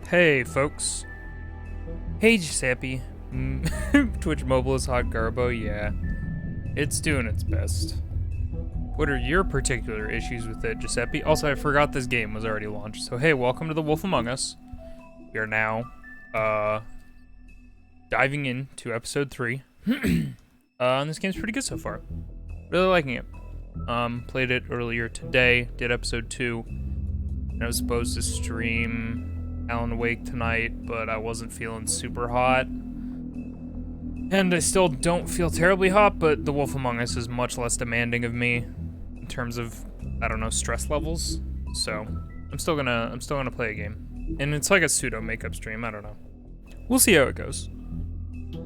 Hey, folks. Hey, Giuseppe. Twitch Mobile is hot garbo, yeah. It's doing its best. What are your particular issues with it, Giuseppe? Also, I forgot this game was already launched. So, hey, welcome to The Wolf Among Us. We are now, diving into episode 3. And this game's pretty good so far. Really liking it. Played it earlier today, did episode 2. And I was supposed to stream Alan Wake tonight, but I wasn't feeling super hot. And I still don't feel terribly hot, but The Wolf Among Us is much less demanding of me in terms of, I don't know, stress levels. So I'm still gonna play a game. And it's like a pseudo makeup stream, I don't know. We'll see how it goes.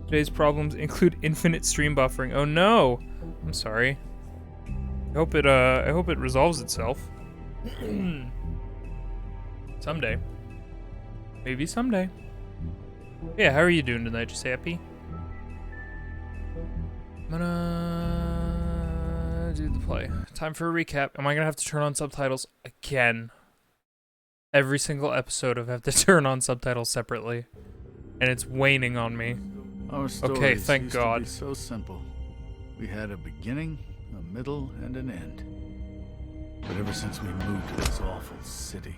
Today's problems include infinite stream buffering. Oh no! I'm sorry. I hope it resolves itself. Someday. Maybe someday. Yeah, how are you doing tonight, Giuseppe? I'm gonna do the play. Time for a recap. Am I gonna have to turn on subtitles again? Every single episode I have to turn on subtitles separately. And it's waning on me. Our stories Okay, thank used God. to be so simple. We had a beginning, a middle, and an end. But ever since we moved to this awful city,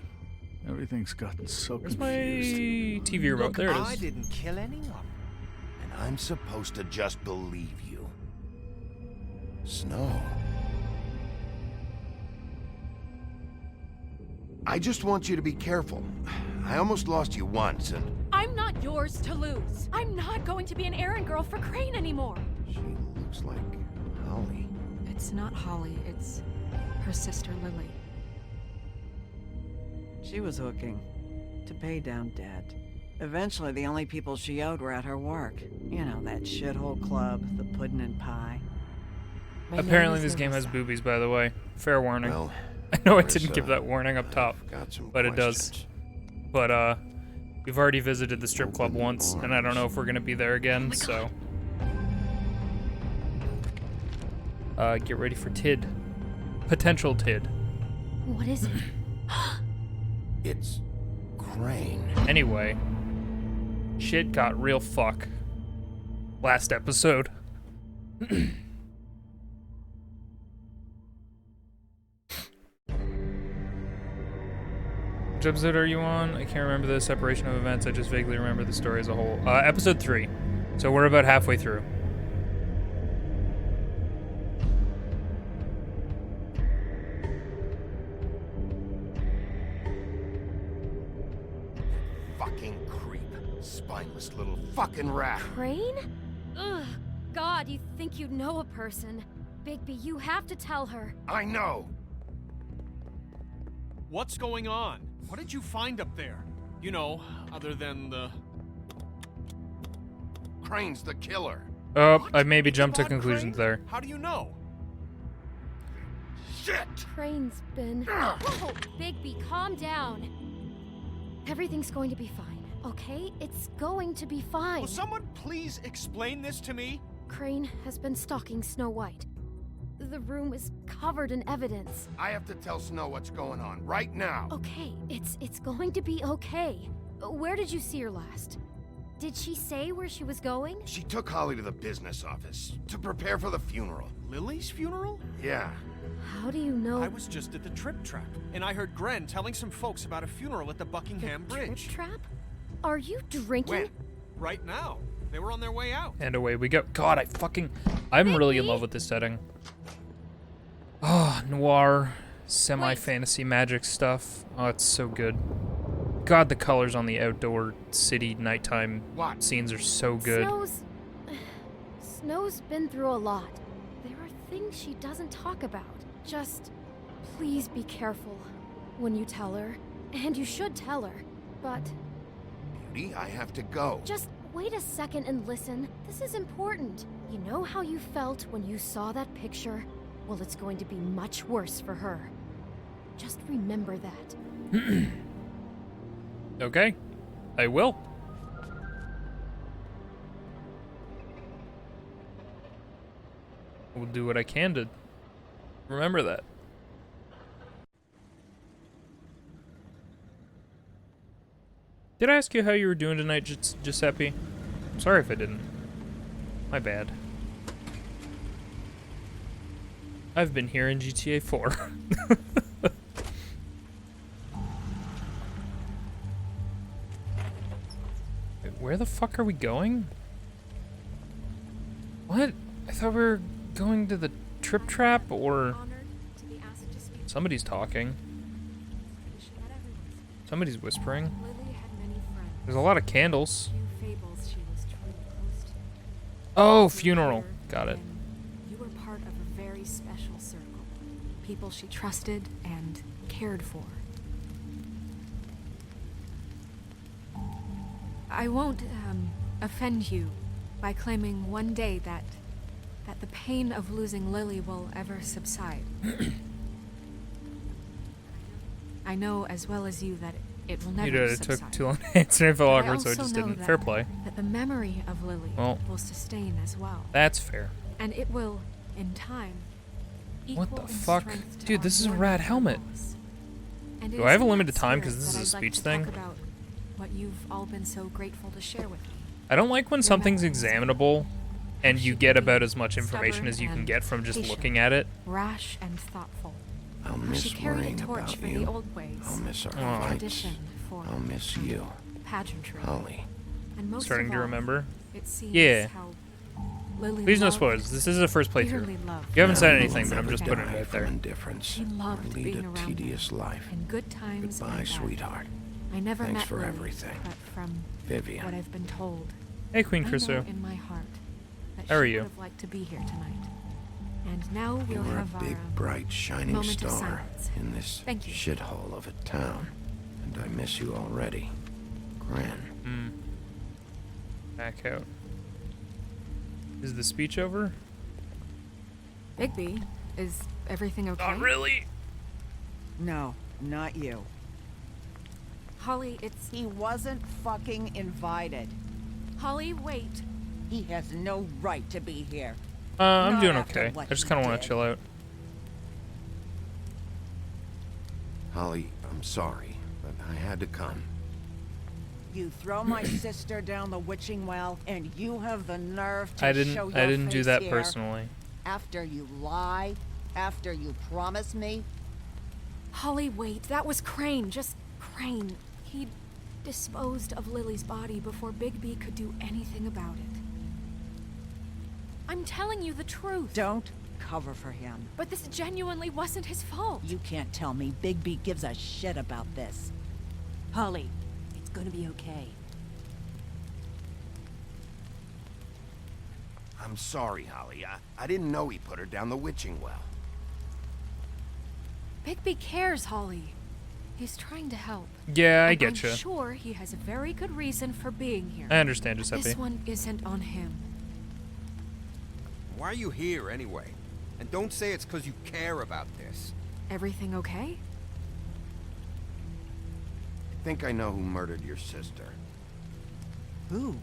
everything's gotten so Where's my confused. TV remote? Look, There it I is. didn't kill anyone. And I'm supposed to just believe you. Snow. I just want you to be careful. I almost lost you once, and I'm not yours to lose. I'm not going to be an errand girl for Crane anymore. she looks like Holly. It's not Holly, it's her sister Lily. She was hooking to pay down debt. Eventually, the only people she owed were at her work. You know, that shithole club, the Puddin' and Pie. Apparently this game has boobies, by the way. Fair warning. Well, I know I Marissa, didn't give that warning up top, I've got some but it does. questions. But we've already visited the strip club once, and I don't know if we're gonna be there again, so. Get ready for TID. Potential TID. What is it? It's Crane. Anyway, shit got real fuck. Last episode. Which episode are you on? I can't remember the separation of events. I just vaguely remember the story as a whole. Episode 3. So we're about halfway through. Fucking creep. Spineless little fucking rat. Crane? Ugh. God, you think you know a person. Bigby, you have to tell her. I know. What's going on? What did you find up there? You know, other than the... Crane's the killer. Oh, What? I maybe You jumped to bought conclusions Crane? there. How do you know? Shit! Crane's been... Whoa! Bigby, calm down. Everything's going to be fine, okay? It's going to be fine. Will someone please explain this to me? Crane has been stalking Snow White. The room is covered in evidence. I have to tell Snow what's going on right now. Okay, it's going to be okay. Where did you see her last? Did she say where she was going? She took Holly to the business office to prepare for the funeral. Lily's funeral? Yeah. How do you know? I was just at the Trip Trap, and I heard Gren telling some folks about a funeral at the Buckingham the Bridge. Trip trap? Are you drinking? When? Right now. They were on their way out. And away we go. God, I'm really in Bigby? love with this setting. Oh, noir, semi-fantasy magic stuff. Oh, it's so good. God, the colors on the outdoor city nighttime What? scenes are so good. Snow's been through a lot. There are things she doesn't talk about. Just please be careful when you tell her. And you should tell her. But Beauty, I have to go. just wait a second and listen. This is important. You know how you felt when you saw that picture? Well, it's going to be much worse for her. Just remember that. Okay, I will. We'll do what I can to remember that. Did I ask you how you were doing tonight, Giuseppe? Sorry if I didn't. My bad. I've been here in GTA 4. Wait, where the fuck are we going? What? I thought we were going to the Trip Trap, or somebody's talking. Somebody's whispering. There's a lot of candles. Oh, funeral. Got it. You were part of a very special circle. People she trusted and cared for. I won't offend you by claiming one day that the pain of losing Lily will ever subside. I know as well as you that it will never You did. It subside. took too long to answer. I felt But awkward, so I also just know didn't. that- Fair play. That the memory of Lily Well. will sustain as well. That's fair. And it will, in time, What equal the in fuck? strength to Dude, our this is a mourning rad for helmet. loss. And it Do is I have a in limited that time 'cause spirit this is that a I'd like speech to thing? talk about what you've all been so grateful to share with me. I don't like when something's examinable and you get about as much information Stubborn as you can and get from just patient. looking at it. Rash and thoughtful. I'll She miss carried a worrying torch about for the you. old ways. I'll miss our Aw. fights. Tradition for I'll miss you, pageantry. Holly. And most Starting of to all, remember. It seems Yeah. how Lily Please no loved, spoilers. This is the first playthrough. dearly loved You haven't said Lily anything, but I'm Never just Died. putting it out From there. indifference. She loved or lead being a around tedious them. life. In good times and Goodbye, bad. sweetheart. I never Thanks met for Lily, everything. but from Vivian. what I've been told, Hey, Queen I Chryso. know in my heart that How are she you? would have liked to be here tonight. And now You we'll were a have big, our bright, shining moment of star silence. in this Thank you. shithole of a town. And I miss you already. Gran. Back out. Is the speech over? Bigby, is everything okay? Not really. No, not you. Holly, it's He wasn't fucking invited. Holly. Wait. He has no right to be here. I'm Not doing after okay. what I just he kind of want did. to chill out. Holly, I'm sorry, but I had to come. You throw my sister down the witching well, and you have the nerve to I show your didn't do face that here personally. after you lie, after you promise me. Holly, wait. That was Crane. Just Crane. He disposed of Lily's body before Bigby could do anything about it. I'm telling you the truth. Don't cover for him. But this genuinely wasn't his fault. You can't tell me Bigby gives a shit about this. Holly, it's gonna be okay. I'm sorry, Holly. I didn't know he put her down the witching well. Bigby cares, Holly. He's trying to help. Yeah, I And get I'm you. sure he has a very good reason for being here. I understand, Giuseppe. This one isn't on him. Why are you here anyway? And don't say it's because you care about this. Everything okay? I think I know who murdered your sister. Who?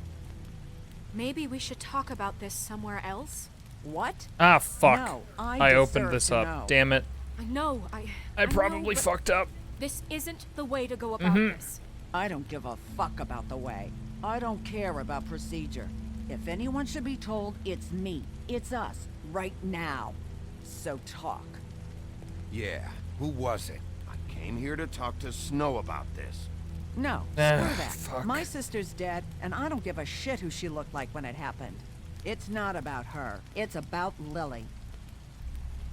Maybe we should talk about this somewhere else? What? Ah, fuck. No, I opened deserve this to up. know. Damn it. I know, I I know, probably but fucked up. This isn't the way to go about Mhm. this. I don't give a fuck about the way. I don't care about procedure. If anyone should be told, it's me. It's us. Right now. So talk. Yeah, who was it? I came here to talk to Snow about this. No, Ah, screw that. fuck. My sister's dead, and I don't give a shit who she looked like when it happened. It's not about her. It's about Lily.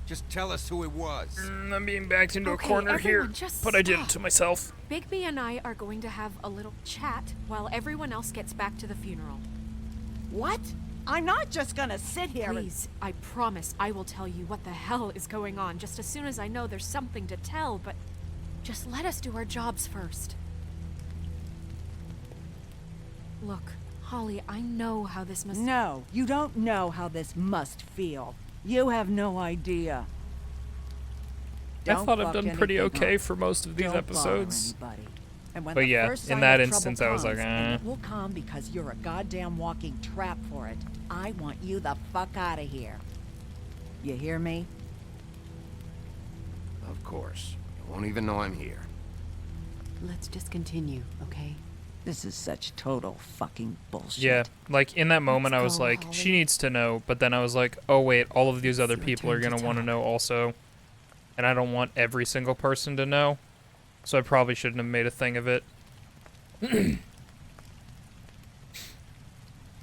Just tell us who it was. I'm being backed into Okay, a corner here, everyone, just but I did it stop. to myself. Bigby and I are going to have a little chat while everyone else gets back to the funeral. What? I'm not just gonna sit here and... Please, I promise I will tell you what the hell is going on just as soon as I know there's something to tell, but just let us do our jobs first. Look, Holly, I know how this must... No, you don't know how this must feel. You have no idea. I Don't thought I've fuck done pretty anything okay up. for most of these Don't episodes. bother anybody. And when But the yeah, first in sign that of trouble instance, I was like, comes, and eh. it will come because you're a goddamn walking trap for it. I want you the fuck out of here. You hear me? Of course. You won't even know I'm here. Let's just continue, okay? This is such total fucking bullshit. Yeah, like in that moment I Let's was go, like, Holly. she needs to know, but then I was like, oh wait, all of these other It's your people are turn to gonna want to talk. know also, and I don't want every single person to know, so I probably shouldn't have made a thing of it. I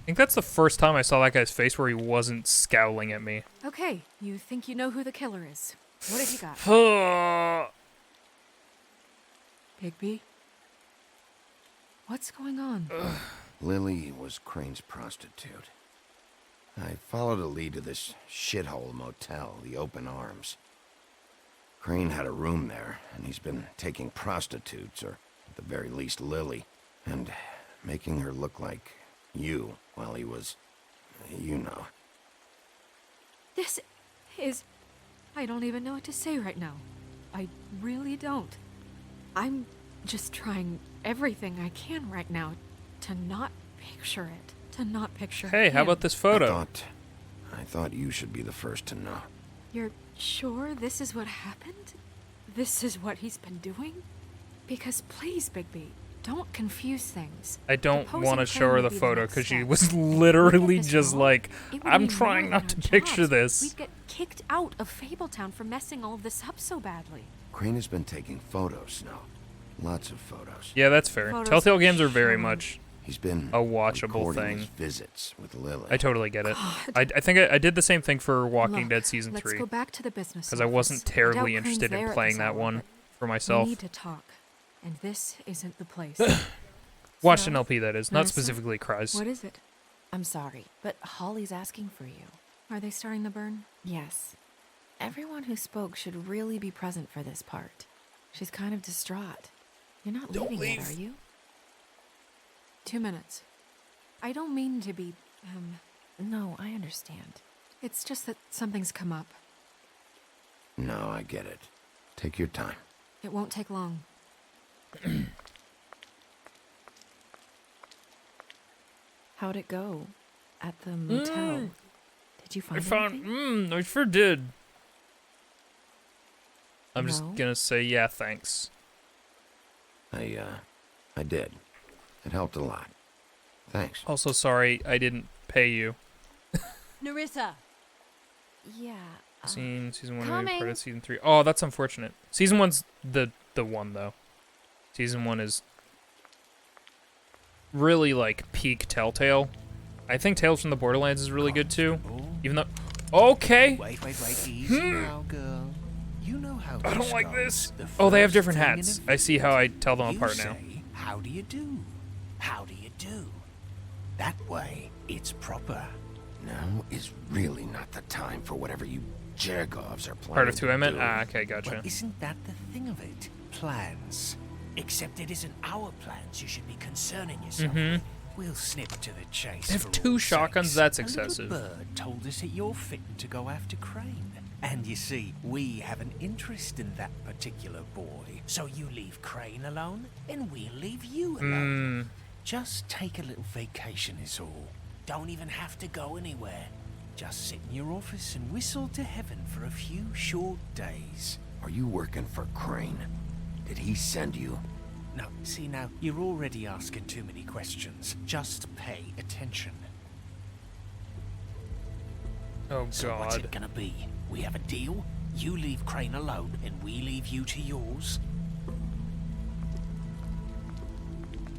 think that's the first time I saw that guy's face where he wasn't scowling at me. Okay, you think you know who the killer is. What have you got? Bigby? What's going on? Lily was Crane's prostitute. I followed a lead to this shithole motel, the Open Arms. Crane had a room there, and he's been taking prostitutes, or at the very least Lily, and making her look like you while he was, you know. This is... I don't even know what to say right now. I really don't. I'm just trying everything I can right now to not picture it. To not picture Hey, how him. about this photo? I thought you should be the first to know. You're sure this is what happened? This is what he's been doing? Because please, Bigby, don't confuse things. I don't Deposing want to Crane show her would the be photo next because she step. was If we literally get this just wrong, like, it would I'm mean trying more not to than our picture jobs. this. We'd get kicked out of Fabletown for messing all of this up so badly. Crane has been taking photos, Snow. Lots of photos. Yeah, that's fair. Photos Telltale games are very showing- much He's been a watchable recording thing. his visits with Lily. I totally get it. God. I think I did the same thing for Walking Look, Dead Season let's 3 go back to the business because I wasn't office. terribly doubt Crane's interested there in at playing this that hour, one but for We myself. need to talk, and this isn't the place. Watched an So, LP, that is, not Marissa, specifically Cries. What is it? I'm sorry, but Holly's asking for you. Are they starting the burn? Yes. Everyone who spoke should really be present for this part. She's kind of distraught. You're not Don't leaving yet, leave. are you? 2 minutes. I don't mean to be, No, I understand. it's just that something's come up. No, I get it. Take your time. It won't take long. How'd it go? At the motel? Did you I find anything? found, I sure did. I'm just No? gonna say, yeah, thanks. I did. It helped a lot. Thanks. Also, sorry, I didn't pay you. Nerissa! Yeah. Season 1, Coming. part of Season 3. Oh, that's unfortunate. Season 1's the one, though. Season 1 is really, like, peak Telltale. I think Tales from the Borderlands is really good, too. Even though... Okay! Wait, easy now, girl. You know how I don't this like goes. this. The Oh, they have first different thing in hats. a I see how I tell them you apart now. say, how do you do? How do you do? That way, it's proper. Now is really not the time for whatever you Jergovs are planning Part of 2, I meant? to do. Ah, okay, gotcha. Well, isn't that the thing of it? Plans. Except it isn't our plans you should be concerning yourself with. We'll snip to the chase. They have for 2 all shotguns? sakes. That's A excessive. little bird told us that you're fitting to go after Crane. And you see, we have an interest in that particular boy. So you leave Crane alone, and we'll leave you alone. Just take a little vacation is all. Don't even have to go anywhere. Just sit in your office and whistle to heaven for a few short days. Are you working for Crane? Did he send you? No, see now, you're already asking too many questions. Just pay attention. Oh, So what's God. it gonna be? We have a deal? You leave Crane alone, and we leave you to yours?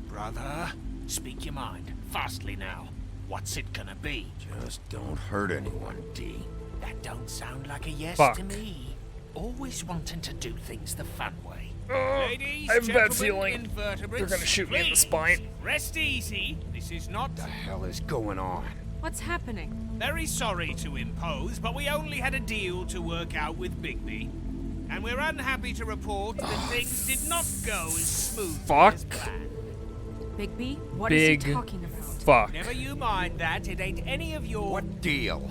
Brother, speak your mind. Fastly now. What's it gonna be? Just don't hurt anyone, D. That don't sound like a yes Fuck. to me. Always wanting to do things the fun way. Ladies, I have a bad gentlemen, feeling invertebrates, they're gonna shoot me in the please, spine. Rest easy. This is not... The hell is going on? What's happening? Very sorry to impose, but we only had a deal to work out with Bigby. And we're unhappy to report that things did not go as smoothly Fuck. as planned. Bigby? What is he Big talking about? Fuck. Never you mind that. It ain't any of your... What deal?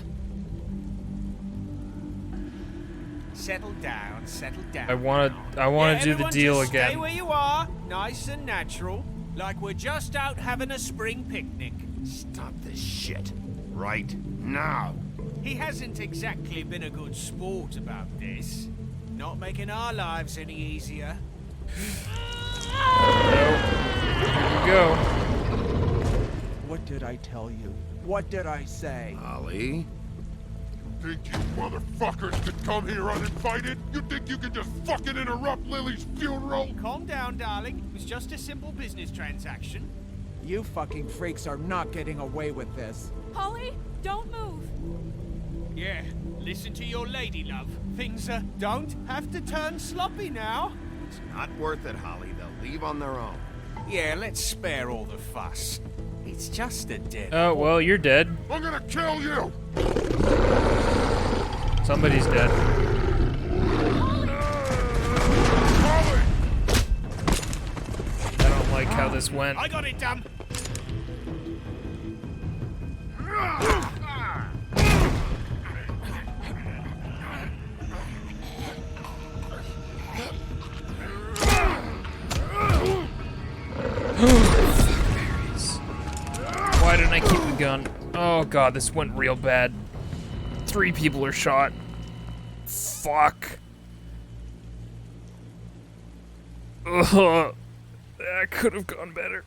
Settle down, settle down. I wanna Yeah, do the everyone deal just Stay again. where you are, nice and natural, like we're just out having a spring picnic. Stop this shit. Right now. He hasn't exactly been a good sport about this. Not making our lives any easier. go. What did I tell you? What did I say? Holly? Think you motherfuckers could come here uninvited? You think you can just fucking interrupt Lily's funeral? Calm down, darling. It was just a simple business transaction. You fucking freaks are not getting away with this. Holly, don't move. Yeah, listen to your lady, love. Things don't have to turn sloppy now. It's not worth it, Holly. They'll leave on their own. Yeah, let's spare all the fuss. It's just a dead. Oh, well, you're dead. I'm gonna kill you! Somebody's dead. Holly! I don't like how this went. I got it done. Why didn't I keep the gun? Oh god, this went real bad. 3 people are shot. Fuck. Ugh. That could have gone better.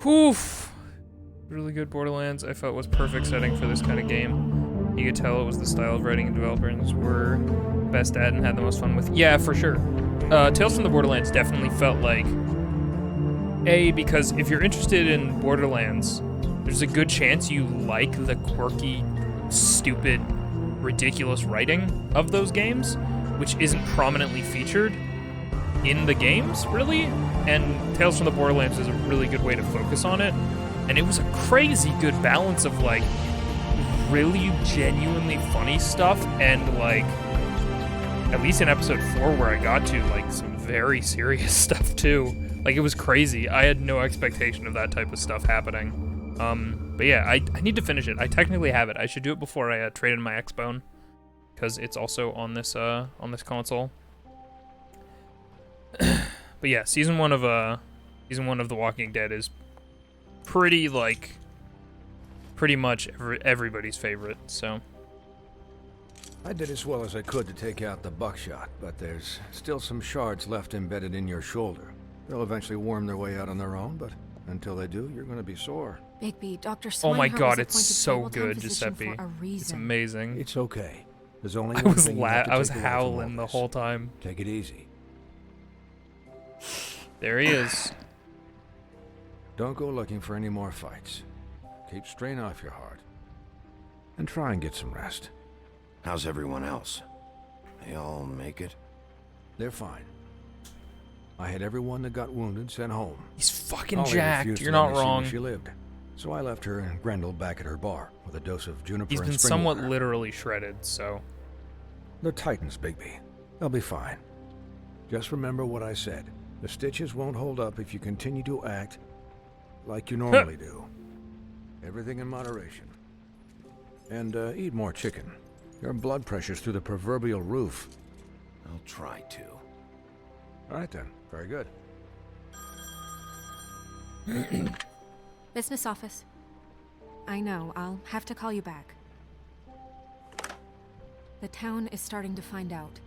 Oof. Really good Borderlands. I felt was perfect setting for this kind of game. You could tell it was the style of writing and developers were best at and had the most fun with. Yeah, for sure. Tales from the Borderlands definitely felt like because if you're interested in Borderlands, there's a good chance you like the quirky, stupid, ridiculous writing of those games, which isn't prominently featured in the games, really. And Tales from the Borderlands is a really good way to focus on it. And it was a crazy good balance of like really genuinely funny stuff and like, at least in episode 4 where I got to, like some very serious stuff too. Like it was crazy. I had no expectation of that type of stuff happening. But yeah, I need to finish it. I technically have it. I should do it before I trade in my Xbone, because it's also on this console. But yeah, season one of The Walking Dead is pretty much everybody's favorite. So I did as well as I could to take out the buckshot, but there's still some shards left embedded in your shoulder. They'll eventually worm their way out on their own, but until they do, you're going to be sore. Bigby, Dr. oh Swinehart my god, was it's appointed so full-time good, physician Giuseppe. for a It's reason. amazing. It's okay. There's only I one was thing you have to I was take away from howling all the whole this. time. Take it easy. There he is. Don't go looking for any more fights. Keep strain off your heart. And try and get some rest. How's everyone else? They all make it? They're fine. I had everyone that got wounded sent home. He's fucking Holly jacked. refused to You're let not me see where wrong. She lived. So I left her and Grendel back at her bar with a dose of juniper He's and been spring somewhat water. literally shredded, so. They're Titans, Bigby. They'll be fine. Just remember what I said. The stitches won't hold up if you continue to act like you normally do. Everything in moderation. And eat more chicken. Your blood pressure's through the proverbial roof. I'll try to. All right then. Very good. Business office. I know, I'll have to call you back. The town is starting to find out.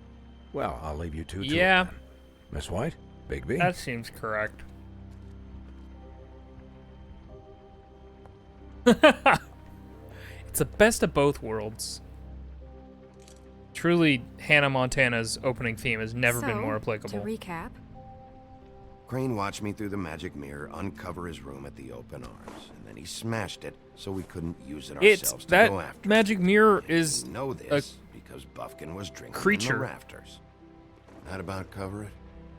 Well, I'll leave you two to Yeah. it then. Miss White? Bigby? That seems correct. It's the best of both worlds. Truly, Hannah Montana's opening theme has never been more applicable. To recap, Crane watched me through the magic mirror uncover his room at the open arms, and then he smashed it so we couldn't use it It's ourselves to that go after magic mirror it. is We know this because Buffkin was drinking in creature. the rafters. That about cover it?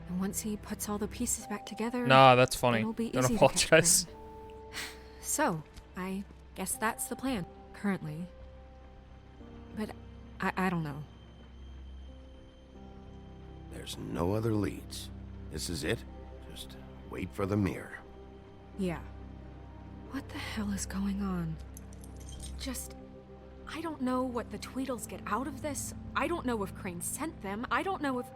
and once he puts all the pieces back together, Nah, that's funny. it'll be Don't easy to catch apologize. Crane. So, I guess that's the plan, currently. But I don't know. There's no other leads. This is it. Just wait for the mirror. Yeah. What the hell is going on? I don't know what the Tweedles get out of this. I don't know if Crane sent them. I don't know if...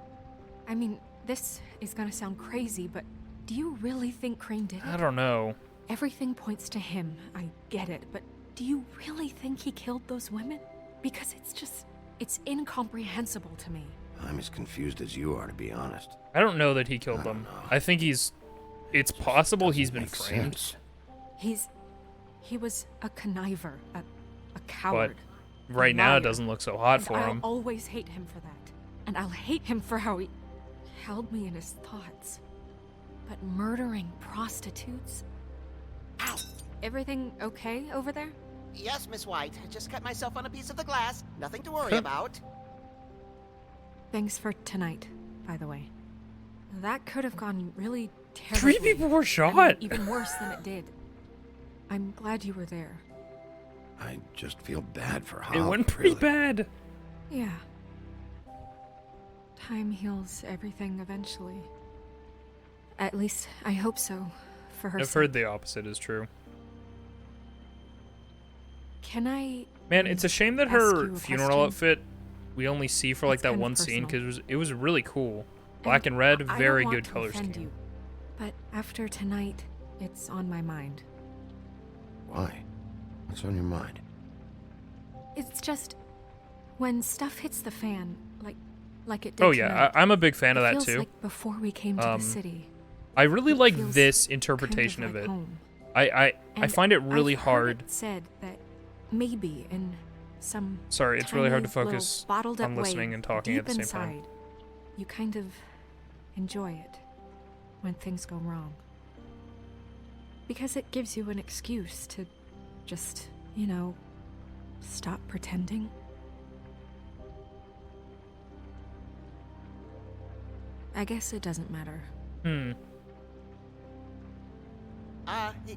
I mean, this is gonna sound crazy, but do you really think Crane did it? I don't know. Everything points to him. I get it, but do you really think he killed those women? Because it's incomprehensible to me. I'm as confused as you are, to be honest. I don't know that he killed them. I think it's possible he's been Makes framed. sense. He was a conniver, a coward. But right a now it liar. doesn't look so hot And for I'll him. always hate him for that. And I'll hate him for how he held me in his thoughts. But murdering prostitutes? Ow! Everything okay over there? Yes, Miss White. I just cut myself on a piece of the glass. Nothing to worry about. Thanks for tonight, by the way. That could have gone really Three terribly. people were shot. I mean, even worse than it did. I'm glad you were there. I just feel bad for It Holly. went pretty really. bad. Yeah. Time heals everything eventually. At least, I hope so. For her I've sake. heard the opposite is true. Can I... Man, it's a shame that ask you her a funeral question? outfit we only see for like It's that kind of one scene personal. because it was really cool. Black and red, I very don't want good to color offend scheme. you, but after tonight, it's on my mind. Why? What's on your mind? It's just when stuff hits the fan, like it did Oh yeah, tonight, I'm a big fan of it that feels too. like before we came to the city. I really It like feels this kind of interpretation of like it. home. I And find it really I've heard hard. it said that maybe in some Sorry, it's really hard to tiny little focus bottled on up listening way, and talking deep at the same inside, time. You kind of enjoy it when things go wrong. Because it gives you an excuse to just, stop pretending. I guess it doesn't matter.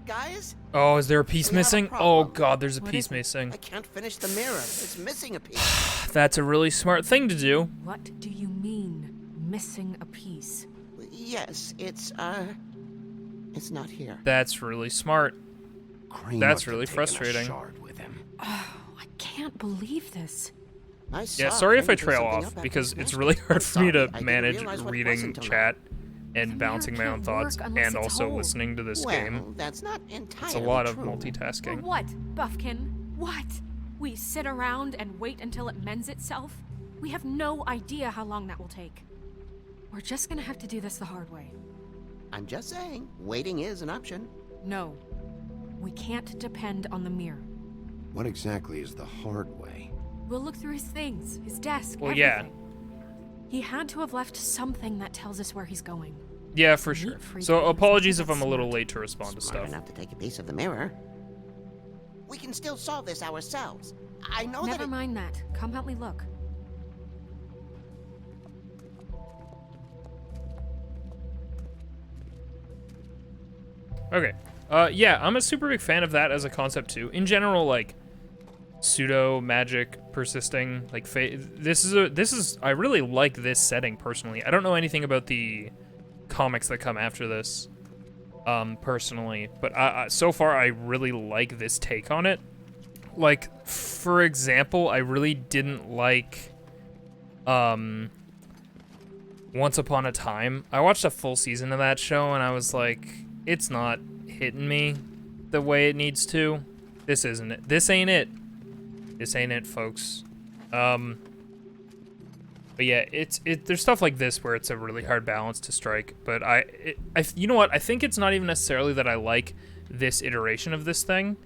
Guys? Oh, is there a piece We have a missing? problem. Oh god, there's a What piece is it? missing. I can't finish the mirror. It's missing a piece. That's a really smart thing to do. What do you mean, missing a piece? Yes, it's not here. That's really smart. Crane That's must have really taken a frustrating. shard with him. Oh, I can't believe this. I Yeah, saw sorry if I Crane do trail something off up after because he it's smashed really it. hard I'm for me sorry, to I didn't manage realize what it was reading until now. chat The and mirror bouncing my own can't thoughts work unless and it's also whole. listening to this Well, game. that's not entirely It's a lot of true. multitasking. What, Buffkin? What? We sit around and wait until it mends itself? We have no idea how long that will take. We're just gonna have to do this the hard way. I'm just saying, waiting is an option. No. We can't depend on the mirror. What exactly is the hard way? We'll look through his things, his desk, Well, everything. yeah. He had to have left something that tells us where he's going. Yeah, for sure. Neat freak So names, apologies if that's I'm a little smart. late to respond to Smart stuff. enough to take a piece of the mirror. We can still solve this ourselves. I know Never that. mind that. Come help me look. Okay. Yeah, I'm a super big fan of that as a concept too. In general, like pseudo magic persisting, like this is I really like this setting personally. I don't know anything about the comics that come after this, personally, but so far I really like this take on it. Like, for example, I really didn't like Once Upon a Time. I watched a full season of that show and I was like, it's not hitting me the way it needs to. This isn't it. This ain't it. This ain't it, folks. But yeah, there's stuff like this where it's a really hard balance to strike. But you know what? I think it's not even necessarily that I like this iteration of this thing.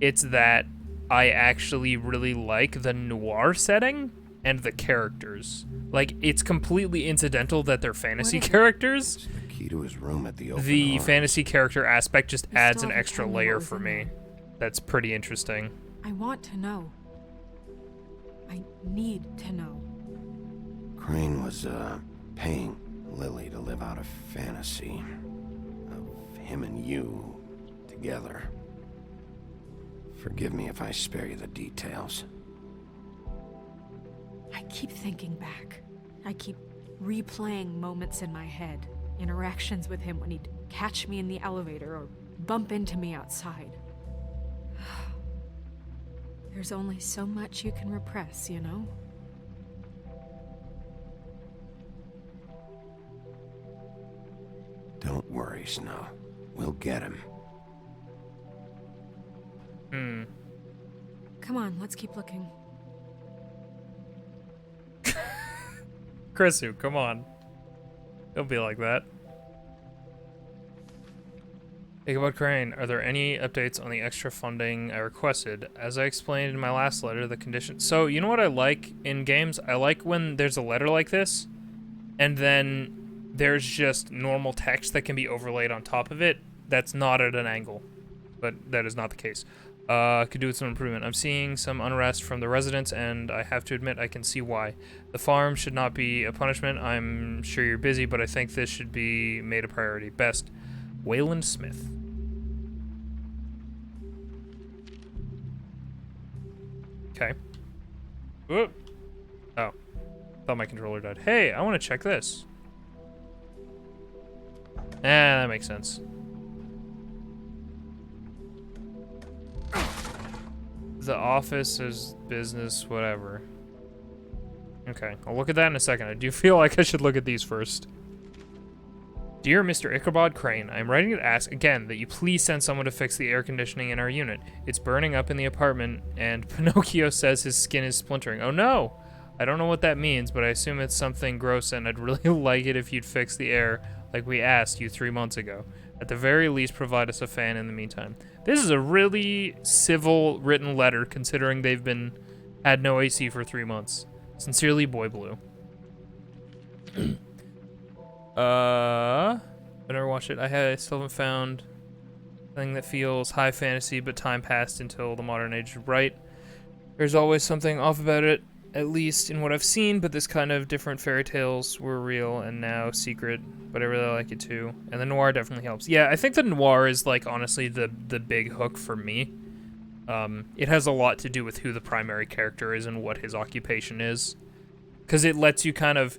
It's that I actually really like the noir setting and the characters. Like, it's completely incidental that they're fantasy characters. Key to his room at the open The arms. fantasy character aspect just You adds still an haven't extra told me what layer was for in me. there. That's pretty interesting. I want to know. I need to know. Crane was, paying Lily to live out a fantasy of him and you together. Forgive me if I spare you the details. I keep thinking back. I keep replaying moments in my head. Interactions with him when he'd catch me in the elevator or bump into me outside. There's only so much you can repress, you know? Don't worry, Snow. We'll get him. Come on, let's keep looking. Chrisu, come on. Don't be like that. Ichabod Crane, are there any updates on the extra funding I requested? As I explained in my last letter, the condition... So, you know what I like in games? I like when there's a letter like this, and then there's just normal text that can be overlaid on top of it that's not at an angle. But that is not the case. Could do with some improvement. I'm seeing some unrest from the residents, and I have to admit I can see why. The farm should not be a punishment. I'm sure you're busy, but I think this should be made a priority. Best, Wayland Smith. Okay. Whoop. Oh. Thought my controller died. Hey, I want to check this. That makes sense. The office is business, whatever. Okay, I'll look at that in a second. I do feel like I should look at these first. Dear Mr. Ichabod Crane, I'm writing to ask again that you please send someone to fix the air conditioning in our unit. It's burning up in the apartment, and Pinocchio says his skin is splintering. Oh no! I don't know what that means, but I assume it's something gross, and I'd really like it if you'd fix the air like we asked you 3 months ago. At the very least, provide us a fan in the meantime. This is a really civil written letter, considering they've had no AC for 3 months. Sincerely, Boy Blue. I never watched it. I still haven't found something that feels high fantasy, but time passed until the modern age is right. There's always something off about it, at least in what I've seen, but this kind of different fairy tales were real and now secret, but I really like it too. And the noir definitely helps. Yeah, I think the noir is, like, honestly the big hook for me. It has a lot to do with who the primary character is and what his occupation is. Because it lets you kind of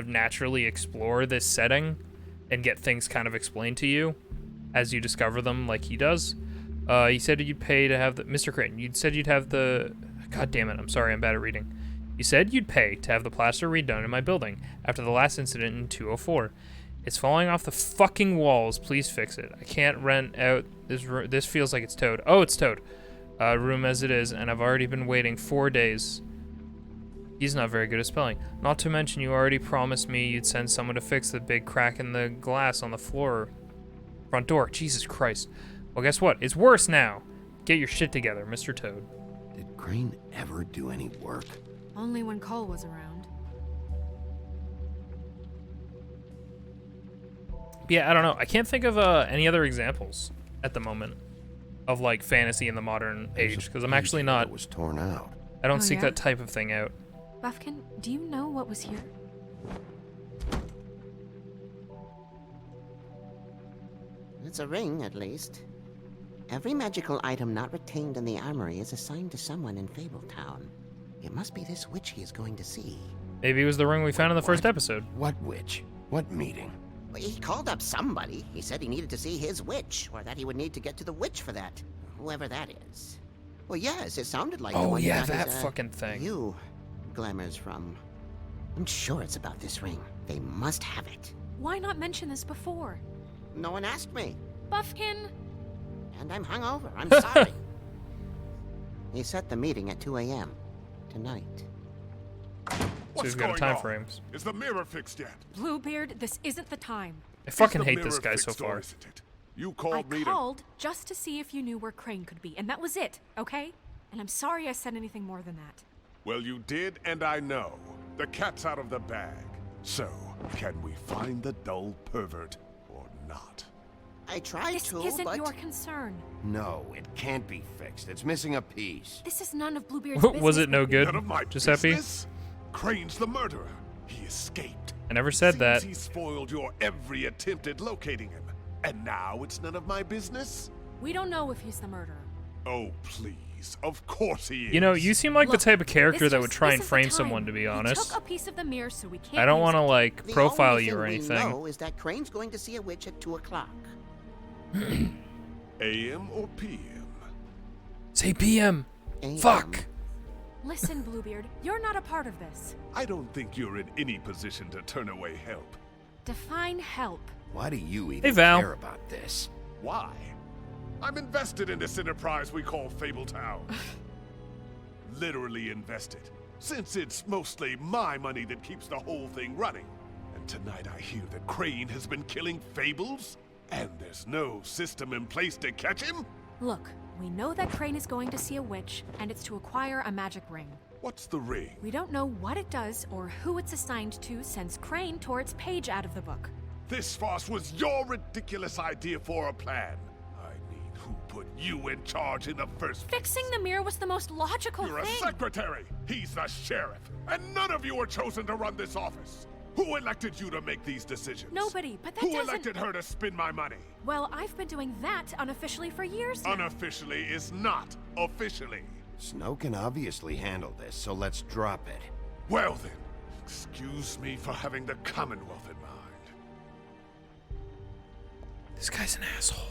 naturally explore this setting and get things kind of explained to you as you discover them, like he does. You said you'd pay to have the... Mr. Creighton, you said you'd have the... God damn it, I'm sorry, I'm bad at reading. You said you'd pay to have the plaster redone in my building after the last incident in 204. It's falling off the fucking walls. Please fix it. I can't rent out this room. This feels like it's towed. Oh, it's towed. Room as it is, and I've already been waiting 4 days. He's not very good at spelling. Not to mention you already promised me you'd send someone to fix the big crack in the glass on the floor. Front door. Jesus Christ. Well, guess what? It's worse now. Get your shit together, Mr. Toad. Did Crane ever do any work? Only when Cole was around. Yeah, I don't know. I can't think of any other examples at the moment of, like, fantasy in the modern age, because I'm actually not... It was torn out. I don't seek that type of thing out. Buffkin, do you know what was here? It's a ring, at least. Every magical item not retained in the armory is assigned to someone in Fabletown. It must be this witch he is going to see. Maybe it was the ring we found in the first episode. What witch? What meeting? Well, he called up somebody. He said he needed to see his witch, or that he would need to get to the witch for that. Whoever that is. Well, yes, it sounded like the one yeah, got that his, fucking thing. You, Glamour's from. I'm sure it's about this ring. They must have it. Why not mention this before? No one asked me. Buffkin! And I'm hungover. I'm sorry. He set the meeting at 2 a.m. tonight. So he's got a time frame. Is the mirror fixed yet? Bluebeard, this isn't the time. I fucking hate this guy so far. You called me I called just to see if you knew where Crane could be, and that was it, okay? And I'm sorry I said anything more than that. Well, you did, and I know. The cat's out of the bag. So, can we find the dull pervert or not? I tried to, This isn't but... your concern. No, it can't be fixed. It's missing a piece. This is none of Bluebeard's business. Was it no good? None of my Giuseppe? business? Crane's the murderer. He escaped. I never said that. He spoiled your every attempt at locating him. And now it's none of my business? We don't know if he's the murderer. Oh, please. Of course he is. You know, you seem like Look, the type of character that Mr. would try and This is the frame time. someone, to be He honest. took a piece of the mirror, so we can't I don't use want to, it. like, The profile only you or thing anything. we know is that Crane's going to see a witch at 2 o'clock. AM or PM? Say PM. AM. Fuck. Listen, Bluebeard, you're not a part of this. I don't think you're in any position to turn away help. Define help. Why do you even Hey, Val. care about this? Why? I'm invested in this enterprise we call Fabletown. Literally invested. since it's mostly my money that keeps the whole thing running. And tonight I hear that Crane has been killing Fables, and there's no system in place to catch him? Look, we know that Crane is going to see a witch, and it's to acquire a magic ring. What's the ring? We don't know what it does or who it's assigned to since Crane tore its page out of the book. This farce was your ridiculous idea for a plan. Who put you in charge in the first place? Fixing the mirror was the most logical You're thing. a secretary! He's the sheriff! And none of you were chosen to run this office! Who elected you to make these decisions? Nobody, but that Who doesn't... elected her to spend my money? Well, I've been doing that unofficially for years now. Unofficially is not officially. Snow can obviously handle this, so let's drop it. Well then, excuse me for having the Commonwealth in mind. This guy's an asshole.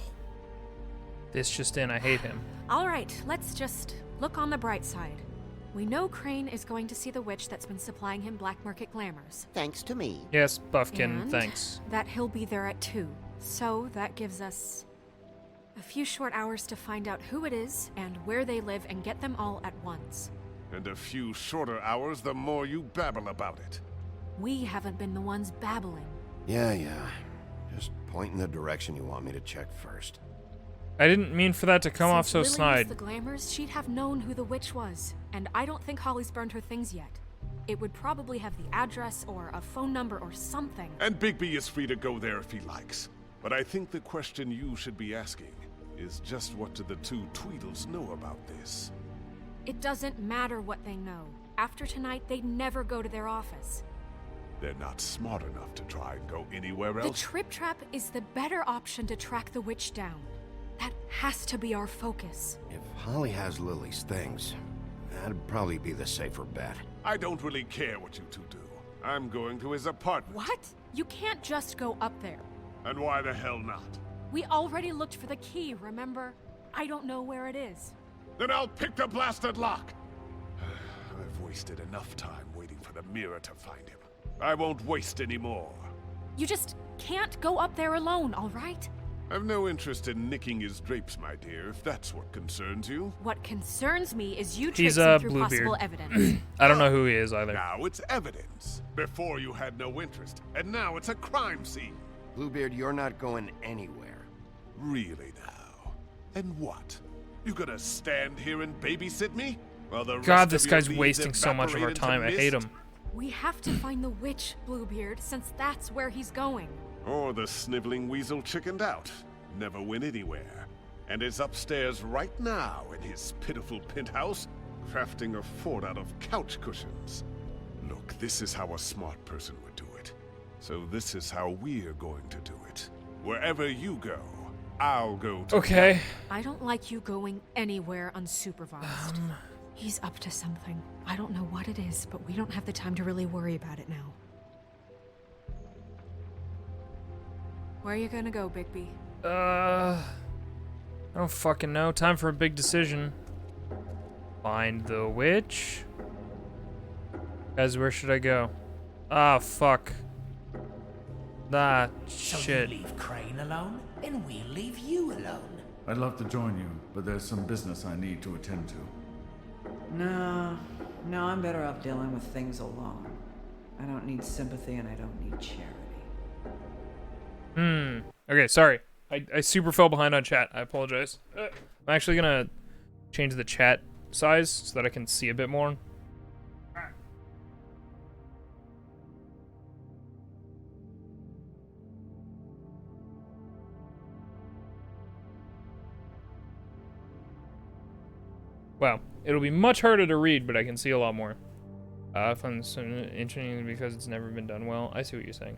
This just in, I hate him. All right, let's just look on the bright side. We know Crane is going to see the witch that's been supplying him black market glamours. Thanks to me. Yes, Buffkin, And thanks. that he'll be there at 2. So that gives us a few short hours to find out who it is and where they live and get them all at once. And a few shorter hours the more you babble about it. We haven't been the ones babbling. Yeah. Just point in the direction you want me to check first. I didn't mean for that to come off so Since Lily snide. used the glamours, she'd have known who the witch was, and I don't think Holly's burned her things yet. It would probably have the address or a phone number or something. And Bigby is free to go there if he likes. But I think the question you should be asking is just what do the two Tweedles know about this? It doesn't matter what they know. After tonight, they'd never go to their office. They're not smart enough to try and go anywhere The else. Trip Trap is the better option to track the witch down. That has to be our focus. If Holly has Lily's things, that'd probably be the safer bet. I don't really care what you two do. I'm going to his apartment. What? You can't just go up there. And why the hell not? We already looked for the key, remember? I don't know where it is. Then I'll pick the blasted lock! I've wasted enough time waiting for the mirror to find him. I won't waste any more. You just can't go up there alone, all right? I've no interest in nicking his drapes, my dear, if that's what concerns you. What concerns me is you He's traipsing through Bluebeard. possible evidence. I don't know who he is either. Now it's evidence. Before you had no interest, and now it's a crime scene. Bluebeard, you're not going anywhere. Really now? And what? You gonna stand here and babysit me? While the God, rest this of your guy's leads wasting so much of our evaporate time. I into hate mist? him. We have to find the witch, Bluebeard, since that's where he's going. Or the sniveling weasel chickened out. Never went anywhere. And is upstairs right now in his pitiful penthouse, crafting a fort out of couch cushions. Look, this is how a smart person would do it. So this is how we're going to do it. Wherever you go, I'll go to. Okay. I don't like you going anywhere unsupervised. He's up to something. I don't know what it is, but we don't have the time to really worry about it now. Where are you gonna go, Bigby? I don't fucking know. Time for a big decision. Find the witch? Guys, where should I go? Ah, fuck. Ah, So shit. you leave Crane alone, and we'll leave you alone. I'd love to join you, but there's some business I need to attend to. No, I'm better off dealing with things alone. I don't need sympathy and I don't need charity. Okay, sorry. I super fell behind on chat. I apologize. I'm actually gonna change the chat size so that I can see a bit more. Wow, it'll be much harder to read, but I can see a lot more. I find this interesting because it's never been done well. I see what you're saying.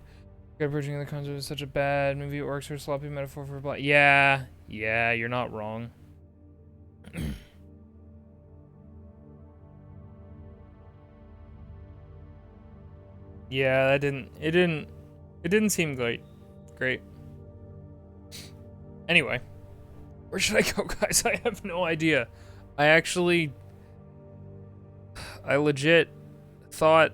Bridging the concept is such a bad movie. Orcs are a sloppy metaphor for black. Yeah, you're not wrong. Yeah, it didn't seem great. Anyway, where should I go, guys? I have no idea. I legit thought,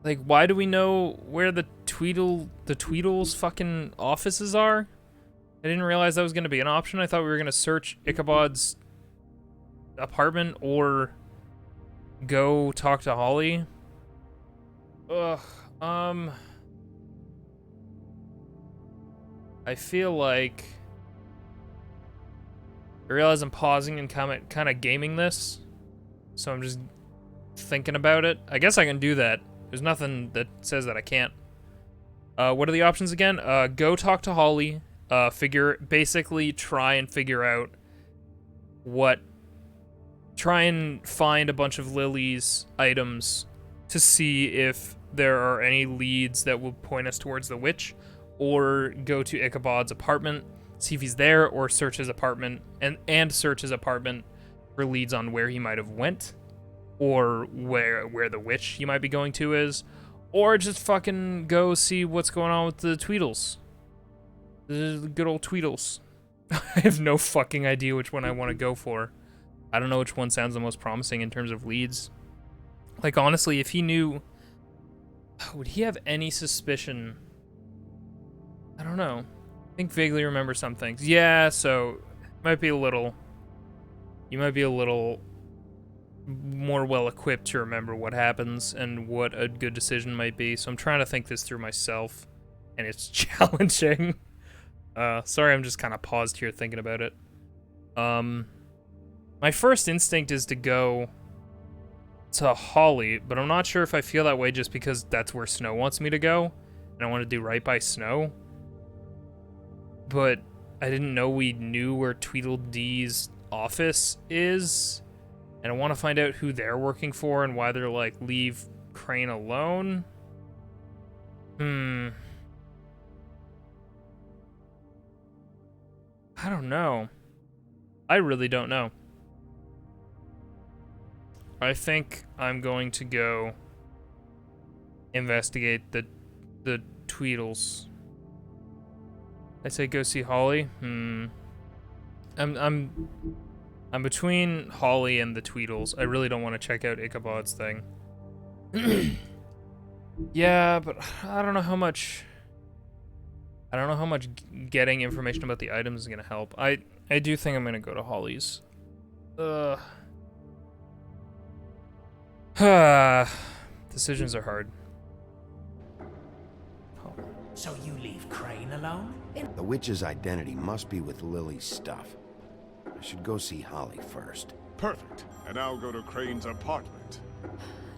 like, why do we know where the Tweedles fucking offices are? I didn't realize that was going to be an option. I thought we were going to search Ichabod's apartment or go talk to Holly. Ugh. I feel like I realize I'm pausing and kind of gaming this, so I'm just thinking about it. I guess I can do that. There's nothing that says that I can't. What are the options again? Go talk to Holly. Basically try and figure out try and find a bunch of Lily's items to see if there are any leads that will point us towards the witch, or go to Ichabod's apartment, see if he's there, or search his apartment and search his apartment for leads on where he might have went, or where the witch he might be going to is, or just fucking go see what's going on with the Tweedles. The good old Tweedles. I have no fucking idea which one I want to go for. I don't know which one sounds the most promising in terms of leads. Like, honestly, if he knew... Would he have any suspicion? I don't know. I think vaguely remember some things. Yeah, so... You might be a little more well-equipped to remember what happens and what a good decision might be. So I'm trying to think this through myself, and it's challenging. Sorry, I'm just kind of paused here thinking about it. My first instinct is to go to Holly, but I'm not sure if I feel that way just because that's where Snow wants me to go, and I want to do right by Snow. But I didn't know we knew where Tweedledee's office is, and I want to find out who they're working for and why they're like, leave Crane alone. I don't know. I really don't know. I think I'm going to go investigate the Tweedles. I say go see Holly. I'm between Holly and the Tweedles. I really don't want to check out Ichabod's thing. Yeah, but I don't know how much getting information about the items is gonna help. I do think I'm gonna go to Holly's. Decisions are hard. So you leave Crane alone? The witch's identity must be with Lily's stuff. I should go see Holly first. Perfect. And I'll go to Crane's apartment.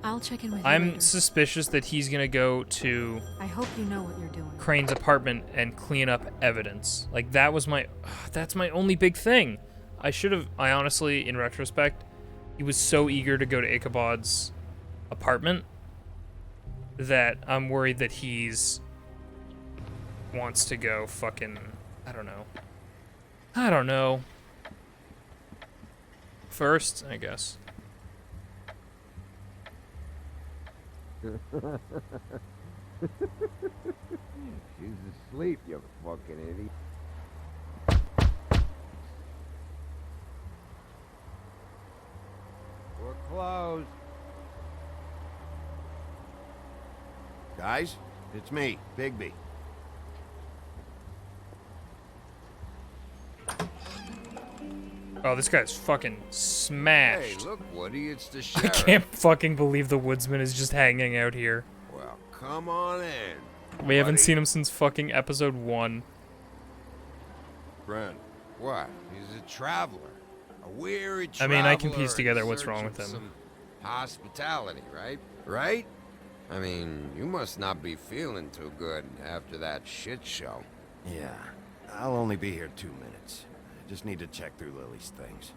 I'll check in with you I'm later. suspicious that he's gonna go to I hope you know what you're doing. Crane's apartment and clean up evidence. Like, that's my only big thing. I honestly, in retrospect, he was so eager to go to Ichabod's apartment that I'm worried that wants to go fucking, I don't know. First, I guess. She's asleep, you fucking idiot. We're closed. Guys, it's me, Bigby. Oh, this guy's fucking smashed. Hey, look, Woody, it's the I sheriff. can't fucking believe the woodsman is just hanging out here. Well, come on in. We haven't buddy. seen him since fucking episode 1. Brent, what? He's a traveler. A weary I traveler. mean, I can piece in together what's search wrong of with him. some hospitality, right? Right? I mean, you must not be feeling too good after that shit show. Yeah, I'll only be here 2 minutes. I just need to check through Lily's things.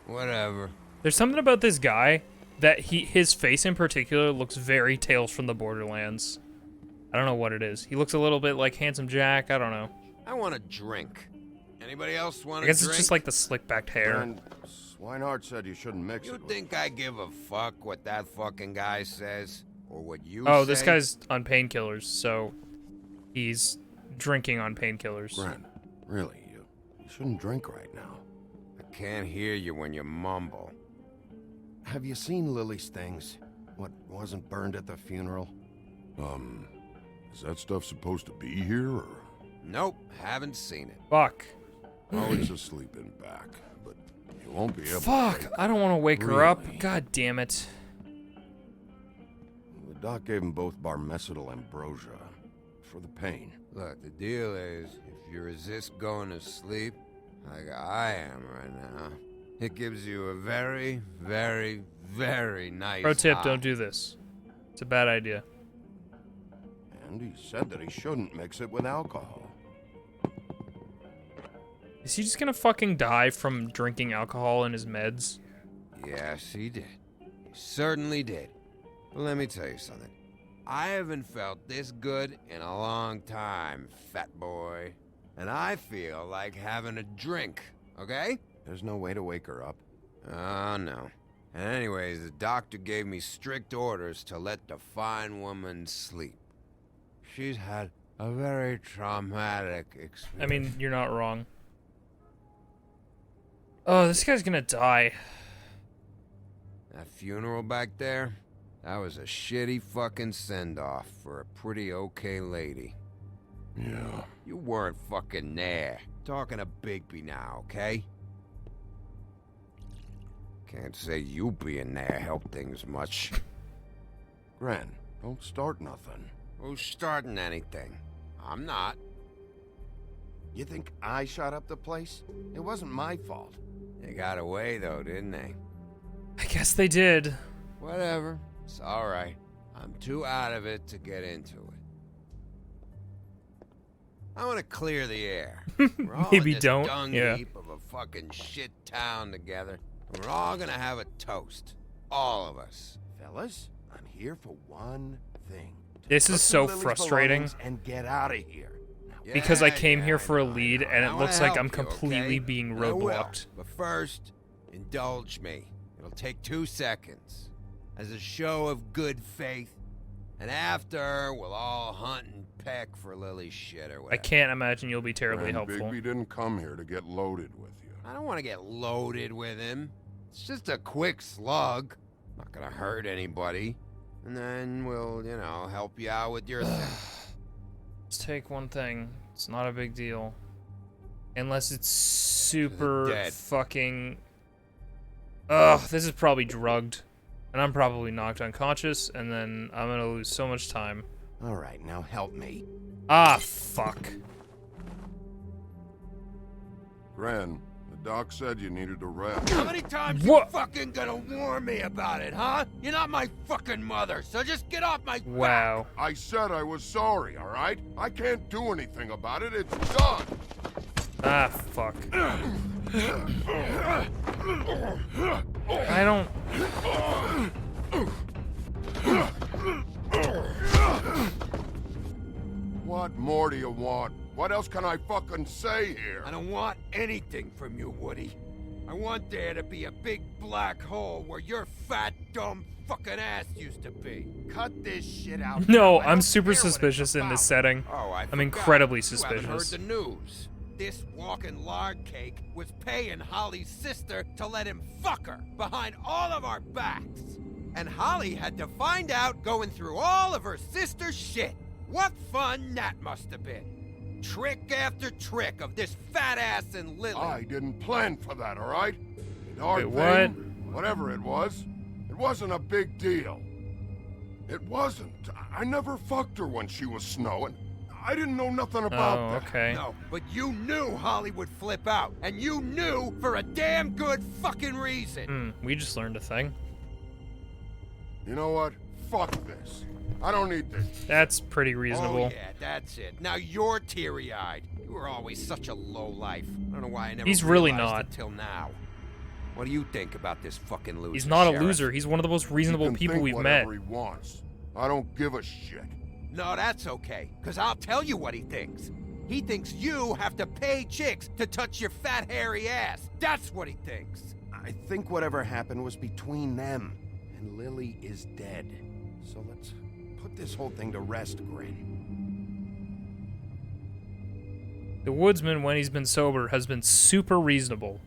Whatever. There's something about this guy that his face in particular looks very Tales from the Borderlands. I don't know what it is. He looks a little bit like Handsome Jack. I don't know. I want a drink. Anybody else want I a guess drink? it's just like the slick-backed hair. And Swinehart said you shouldn't mix You it with... think I give a fuck what that fucking guy says? Or what you Oh, say? this guy's on painkillers, so he's drinking on painkillers. Brent, really, you shouldn't drink right now. I can't hear you when you mumble. Have you seen Lily's things? What wasn't burned at the funeral? Is that stuff supposed to be here, or...? Nope, haven't seen it. Fuck. Always asleep in back, but you You won't be able Fuck, to. I don't want to wake her up. Really? God damn it. The doc gave him both Barmecidal ambrosia for the pain. Look, the deal is, if you resist going to sleep, like I am right now, it gives you a very, very, very nice Pro tip, high. don't do this. It's a bad idea. And he said that he shouldn't mix it with alcohol. Is he just gonna fucking die from drinking alcohol in his meds? Yes, he did. He certainly did. But let me tell you something. I haven't felt this good in a long time, fat boy. And I feel like having a drink, okay? There's no way to wake her up. Oh, no. And anyways, the doctor gave me strict orders to let the fine woman sleep. She's had a very traumatic experience. I mean, you're not wrong. Oh, this guy's gonna die. That funeral back there, that was a shitty fucking send-off for a pretty okay lady. Yeah. You weren't fucking there. Talking to Bigby now, okay? Can't say you being there helped things much. Gren, don't start nothing. Who's starting anything? I'm not. You think I shot up the place? It wasn't my fault. They got away, though, didn't they? I guess they did. Whatever. It's alright. I'm too out of it to get into it. I want to clear the air. We're all Maybe in this don't, dung yeah. heap of a fucking shit town together. And we're all gonna have a toast. All of us. Fellas, I'm here for one thing. This Put is some so Lily's frustrating. belongings and get out of here. Because I Yeah, came yeah, here I for a know, lead, I know. and I it wanna looks like help I'm you, completely okay? being And I will. roadblocked. But first, indulge me. It'll take 2 seconds. As a show of good faith. And after, we'll all hunt and peck for Lily's shit or I whatever. can't imagine you'll be terribly And helpful. Bigby didn't come here to get loaded with you. I don't want to get loaded with him. It's just a quick slug. Not gonna hurt anybody. And then we'll, you know, help you out with your thing. Let's take one thing. It's not a big deal. Unless it's super dead. fucking... Ugh, this is probably drugged. And I'm probably knocked unconscious, and then I'm gonna lose so much time. All right, now help me. Ah, fuck. Gren, the doc said you needed a rest. How many times What? you fucking gonna warn me about it, huh? You're not my fucking mother, so just get off my Wow. I said I was sorry, all right? I can't do anything about it. It's done. Ah, fuck. I don't... What more do you want? What else can I fucking say here? I don't want anything from you, Woody. I want there to be a big black hole where your fat, dumb fucking ass used to be. Cut this shit out. No, I I'm don't super care what it's suspicious in this about. setting. Oh, I I'm forgot. incredibly You suspicious. haven't heard the news. This walking lard cake was paying Holly's sister to let him fuck her behind all of our backs. And Holly had to find out going through all of her sister's shit. What fun that must have been. Trick after trick of this fat ass and Lily. I didn't plan for that, all right? Our Wait, thing, whatever it wasn't a big deal. It wasn't. I never fucked her when she was snowing. I didn't know nothing about Oh, that. okay. No, but you knew Holly would flip out. And you knew for a damn good fucking reason. We just learned a thing. You know what? Fuck this. I don't need this. That's pretty reasonable. Oh, yeah, that's it. Now you're teary-eyed. You were always such a lowlife. I don't know why I never He's really realized not. it till now. What do you think about this fucking loser, He's not a Sheriff? loser. He's one of the most reasonable He can people think we've met. whatever he wants. I don't give a shit. No, that's okay, because I'll tell you what he thinks. He thinks you have to pay chicks to touch your fat, hairy ass. That's what he thinks. I think whatever happened was between them, and Lily is dead. So let's put this whole thing to rest, Gren. The woodsman, when he's been sober, has been super reasonable.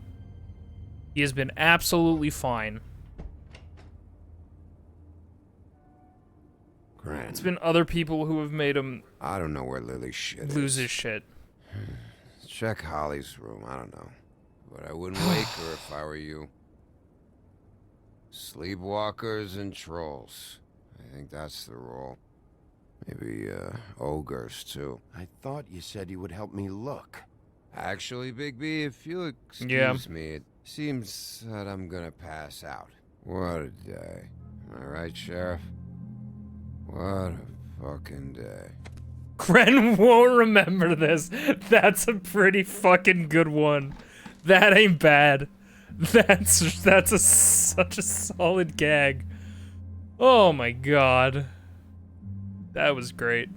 He has been absolutely fine. Gren. It's been other people who have made him I don't know where Lily's shit lose is. his shit. Check Holly's room, I don't know. but I wouldn't wake her if I were you. Sleepwalkers and trolls. I think that's the rule. Maybe, ogres, too. I thought you said you would help me look. Actually, Bigby, if you'll excuse me, it seems that I'm gonna pass out. What a day. Am I right, Sheriff? What a fucking day. Kren won't remember this. That's a pretty fucking good one. That ain't bad. That's such a solid gag. Oh my god. That was great.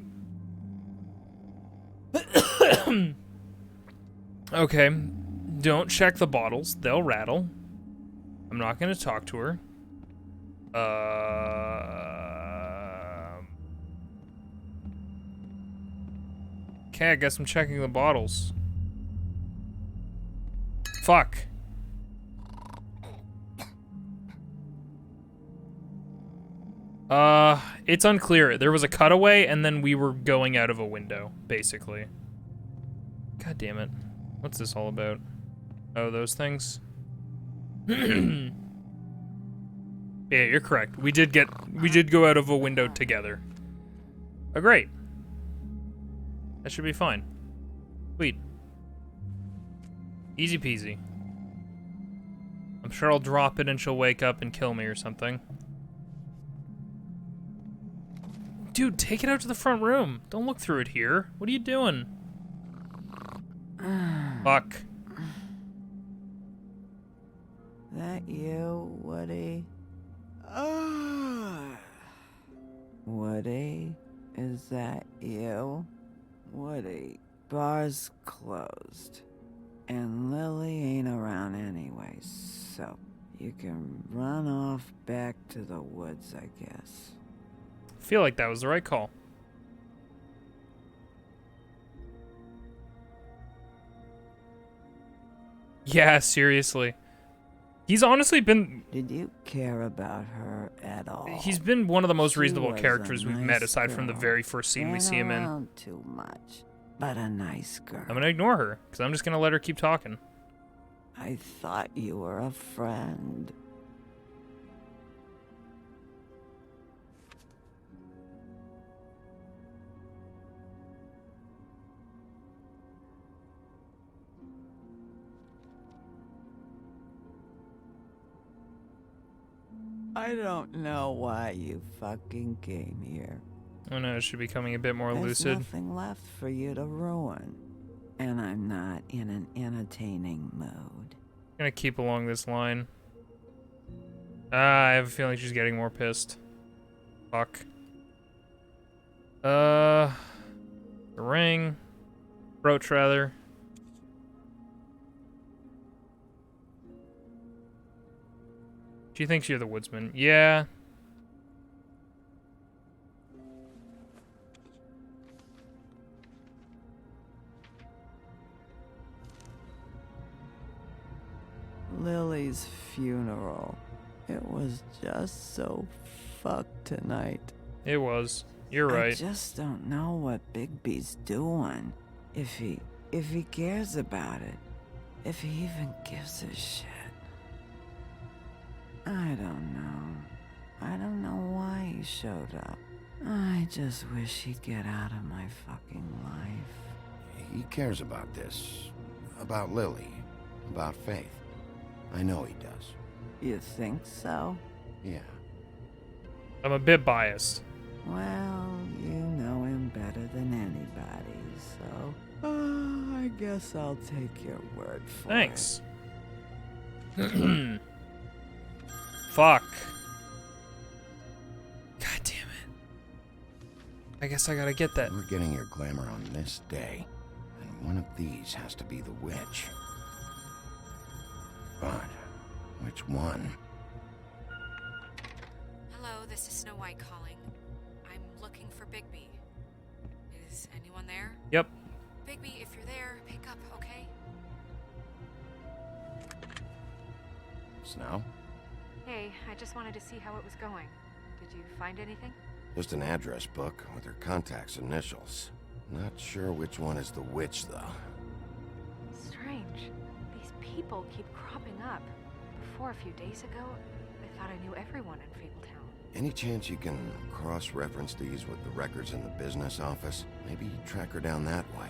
Okay. Don't check the bottles. They'll rattle. I'm not gonna talk to her. Okay, I guess I'm checking the bottles. Fuck. It's unclear. There was a cutaway, and then we were going out of a window, basically. God damn it. What's this all about? Oh, those things? Yeah, you're correct. We did go out of a window together. Oh, great. That should be fine. Sweet. Easy peasy. I'm sure I'll drop it and she'll wake up and kill me or something. Dude, take it out to the front room. Don't look through it here. What are you doing? Fuck. That you, Woody? Woody? Is that you? Woody, bar's closed. And Lily ain't around anyway, so you can run off back to the woods, I guess. I feel like that was the right call. Yeah, seriously. He's honestly been... Did you care about her at all? He's been one of the most reasonable She characters was a we've met, nice aside from the girl. very first scene we see him in. Around too much, but a nice girl. I'm gonna ignore her, because I'm just gonna let her keep talking. I thought you were a friend. I don't know why you fucking came here. Oh no, it should be becoming a bit more There's lucid. nothing left for you to ruin. And I'm not in an entertaining mood. I'm gonna keep along this line. I have a feeling she's getting more pissed. Fuck. The ring. Brooch, rather. She thinks you're the woodsman. Yeah. Lily's funeral. It was just so fucked tonight. It was. You're right. I just don't know what Bigby's doing. If he cares about it. If he even gives a shit. I don't know. I don't know why he showed up. I just wish he'd get out of my fucking life. He cares about this. About Lily. About Faith. I know he does. You think so? Yeah. I'm a bit biased. Well, you know him better than anybody, so... I guess I'll take your word for Thanks. Fuck. God damn it. I guess I gotta get that. We're getting your glamour on this day, and one of these has to be the witch. But which one? Hello, this is Snow White calling. I'm looking for Bigby. Is anyone there? Yep. Bigby, if you're there, pick up, okay? Snow? Hey, I just wanted to see how it was going. Did you find anything? Just an address book with her contact's initials. Not sure which one is the witch, though. Strange. These people keep cropping up. Before a few days ago, I thought I knew everyone in Fabletown. Any chance you can cross-reference these with the records in the business office? Maybe track her down that way.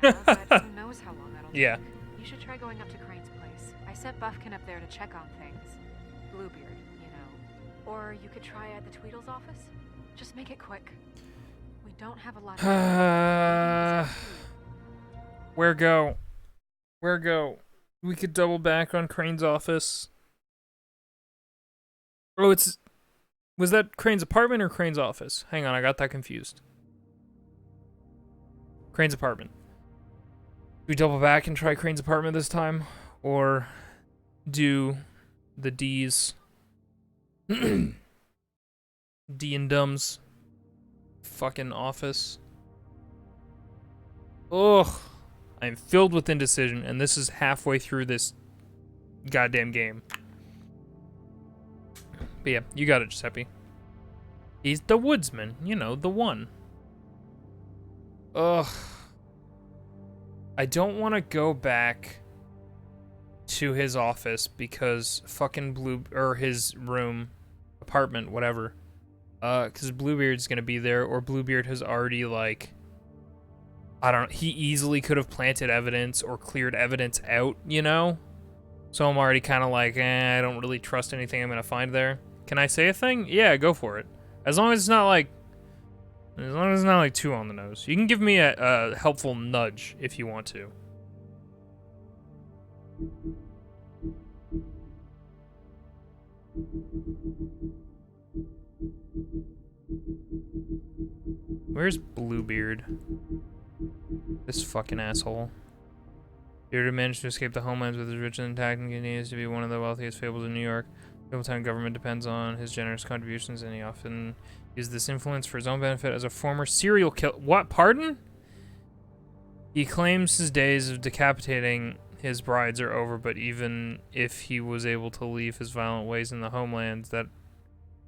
Yeah, but who knows how long that'll take. Yeah. You should try going up to Crane's place. I sent Buffkin up there to check on things. Bluebeard, you know. Or you could try at the Tweedle's office. Just make it quick. We don't have a lot of Where go? Where go? We could double back on Crane's office. Oh, was that Crane's apartment or Crane's office? Hang on, I got that confused. Crane's apartment. Do we double back and try Crane's apartment this time? Or do the D's... D and Dumb's fucking office? Ugh. I'm filled with indecision, and this is halfway through this goddamn game. But yeah, you got it, Giuseppe. He's the woodsman, you know, the one. Ugh. I don't want to go back to his office because fucking his room, apartment, whatever. Because Bluebeard's gonna be there, or Bluebeard has already, like, I don't know, he easily could have planted evidence or cleared evidence out, you know? So I'm already kind of like, I don't really trust anything I'm gonna find there. Can I say a thing? Yeah, go for it. As long as it's not like, too on the nose. You can give me a helpful nudge if you want to. Where's Bluebeard? This fucking asshole. Beard managed to escape the homelands with his rich and intact and continues to be one of the wealthiest fables in New York. The Fabletown government depends on his generous contributions, and he often uses this influence for his own benefit as a former serial killer. What? Pardon? He claims his days of decapitating his brides are over, but even if he was able to leave his violent ways in the homeland, that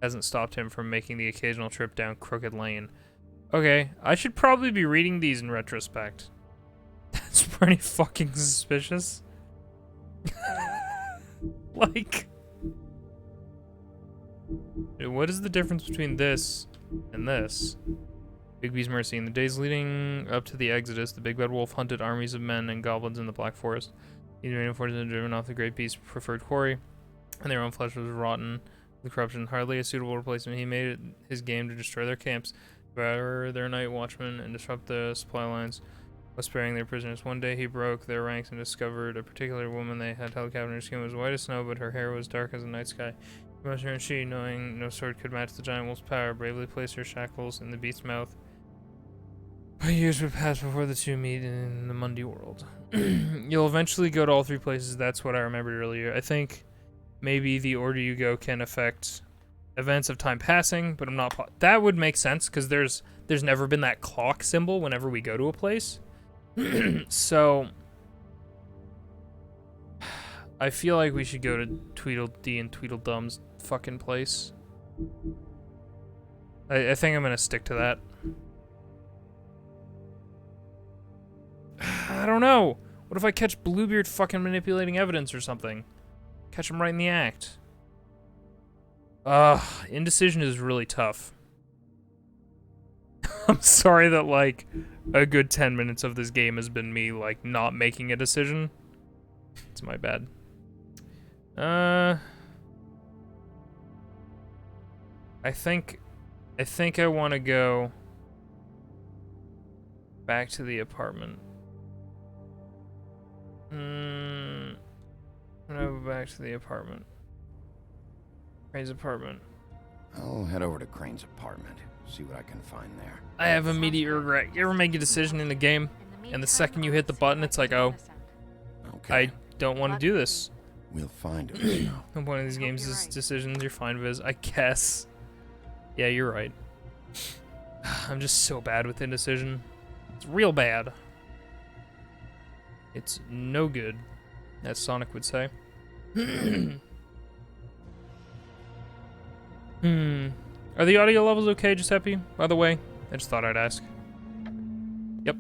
hasn't stopped him from making the occasional trip down Crooked Lane. Okay, I should probably be reading these in retrospect. That's pretty fucking suspicious. Like, what is the difference between this and this? Bigby's Mercy. In the days leading up to the Exodus, the Big Bad Wolf hunted armies of men and goblins in the Black Forest. These remaining forces had driven off the Great Beast's preferred quarry, and their own flesh was rotten with corruption. Hardly a suitable replacement. He made it his game to destroy their camps, devour their night watchmen, and disrupt the supply lines, while sparing their prisoners. One day he broke their ranks and discovered a particular woman they had held captive. Her skin was white as snow, but her hair was dark as the night sky. And she, knowing no sword could match the giant wolf's power, bravely placed her shackles in the beast's mouth. But years would pass before the two meet in the Mundy world. You'll eventually go to all three places. That's what I remembered earlier. I think maybe the order you go can affect events of time passing, but I'm not. That would make sense because there's never been that clock symbol whenever we go to a place. So I feel like we should go to Tweedledee and Tweedledum's fucking place. I think I'm gonna stick to that. I don't know. What if I catch Bluebeard fucking manipulating evidence or something? Catch him right in the act. Indecision is really tough. I'm sorry that, like, a good 10 minutes of this game has been me, like, not making a decision. It's my bad. I think I want to go back to the apartment. I'm gonna go back to the apartment. Crane's apartment. I'll head over to Crane's apartment, see what I can find there. I have immediate regret. You ever make a decision in the game, and the second you hit the button, it's like, oh, okay. I don't want to do this. We'll find it. No point of these games is decisions. You're fine, Viz. I guess. Yeah, you're right. I'm just so bad with indecision. It's real bad. It's no good, as Sonic would say. Are the audio levels okay, Giuseppe? By the way, I just thought I'd ask. Yep.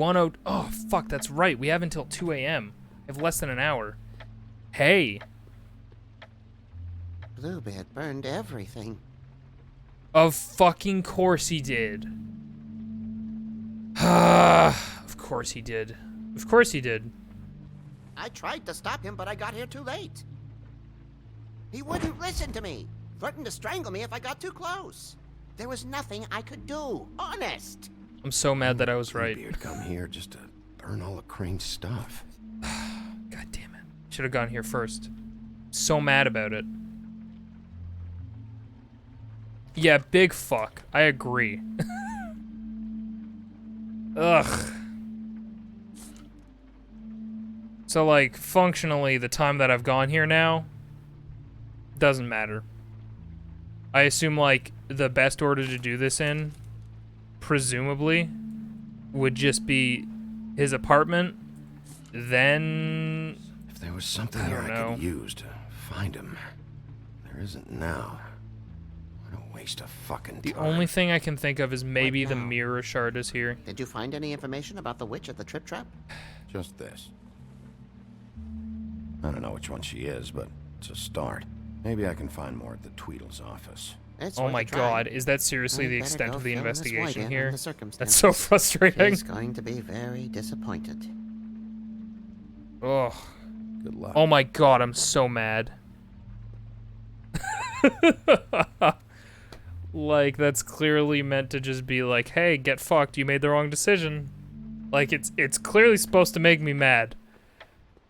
10... Oh, fuck, that's right. We have until 2 a.m. I have less than an hour. Hey. Bluebeard burned everything. Of fucking course he did. Of course he did. Of course he did. I tried to stop him, but I got here too late. He wouldn't listen to me. Threatened to strangle me if I got too close. There was nothing I could do. Honest. I'm so mad that I was right. Bluebeard come here just to burn all of Crane's stuff. God damn it. Should have gone here first. So mad about it. Yeah, big fuck. I agree. Ugh. So, like, functionally, the time that I've gone here now doesn't matter. I assume, like, the best order to do this in, presumably, would just be his apartment, then... If there was something here I could use to find him, there isn't now. What a waste of fucking time. The only thing I can think of is maybe the mirror shard is here. Did you find any information about the witch at the Trip Trap? Just this. I don't know which one she is, but it's a start. Maybe I can find more at the Tweedle's office. Oh my god, is that seriously the extent of the investigation here? That's so frustrating. He's going to be very disappointed. Ugh. Good luck. Oh my god, I'm so mad. Like, that's clearly meant to just be like, hey, get fucked, you made the wrong decision. Like, it's clearly supposed to make me mad.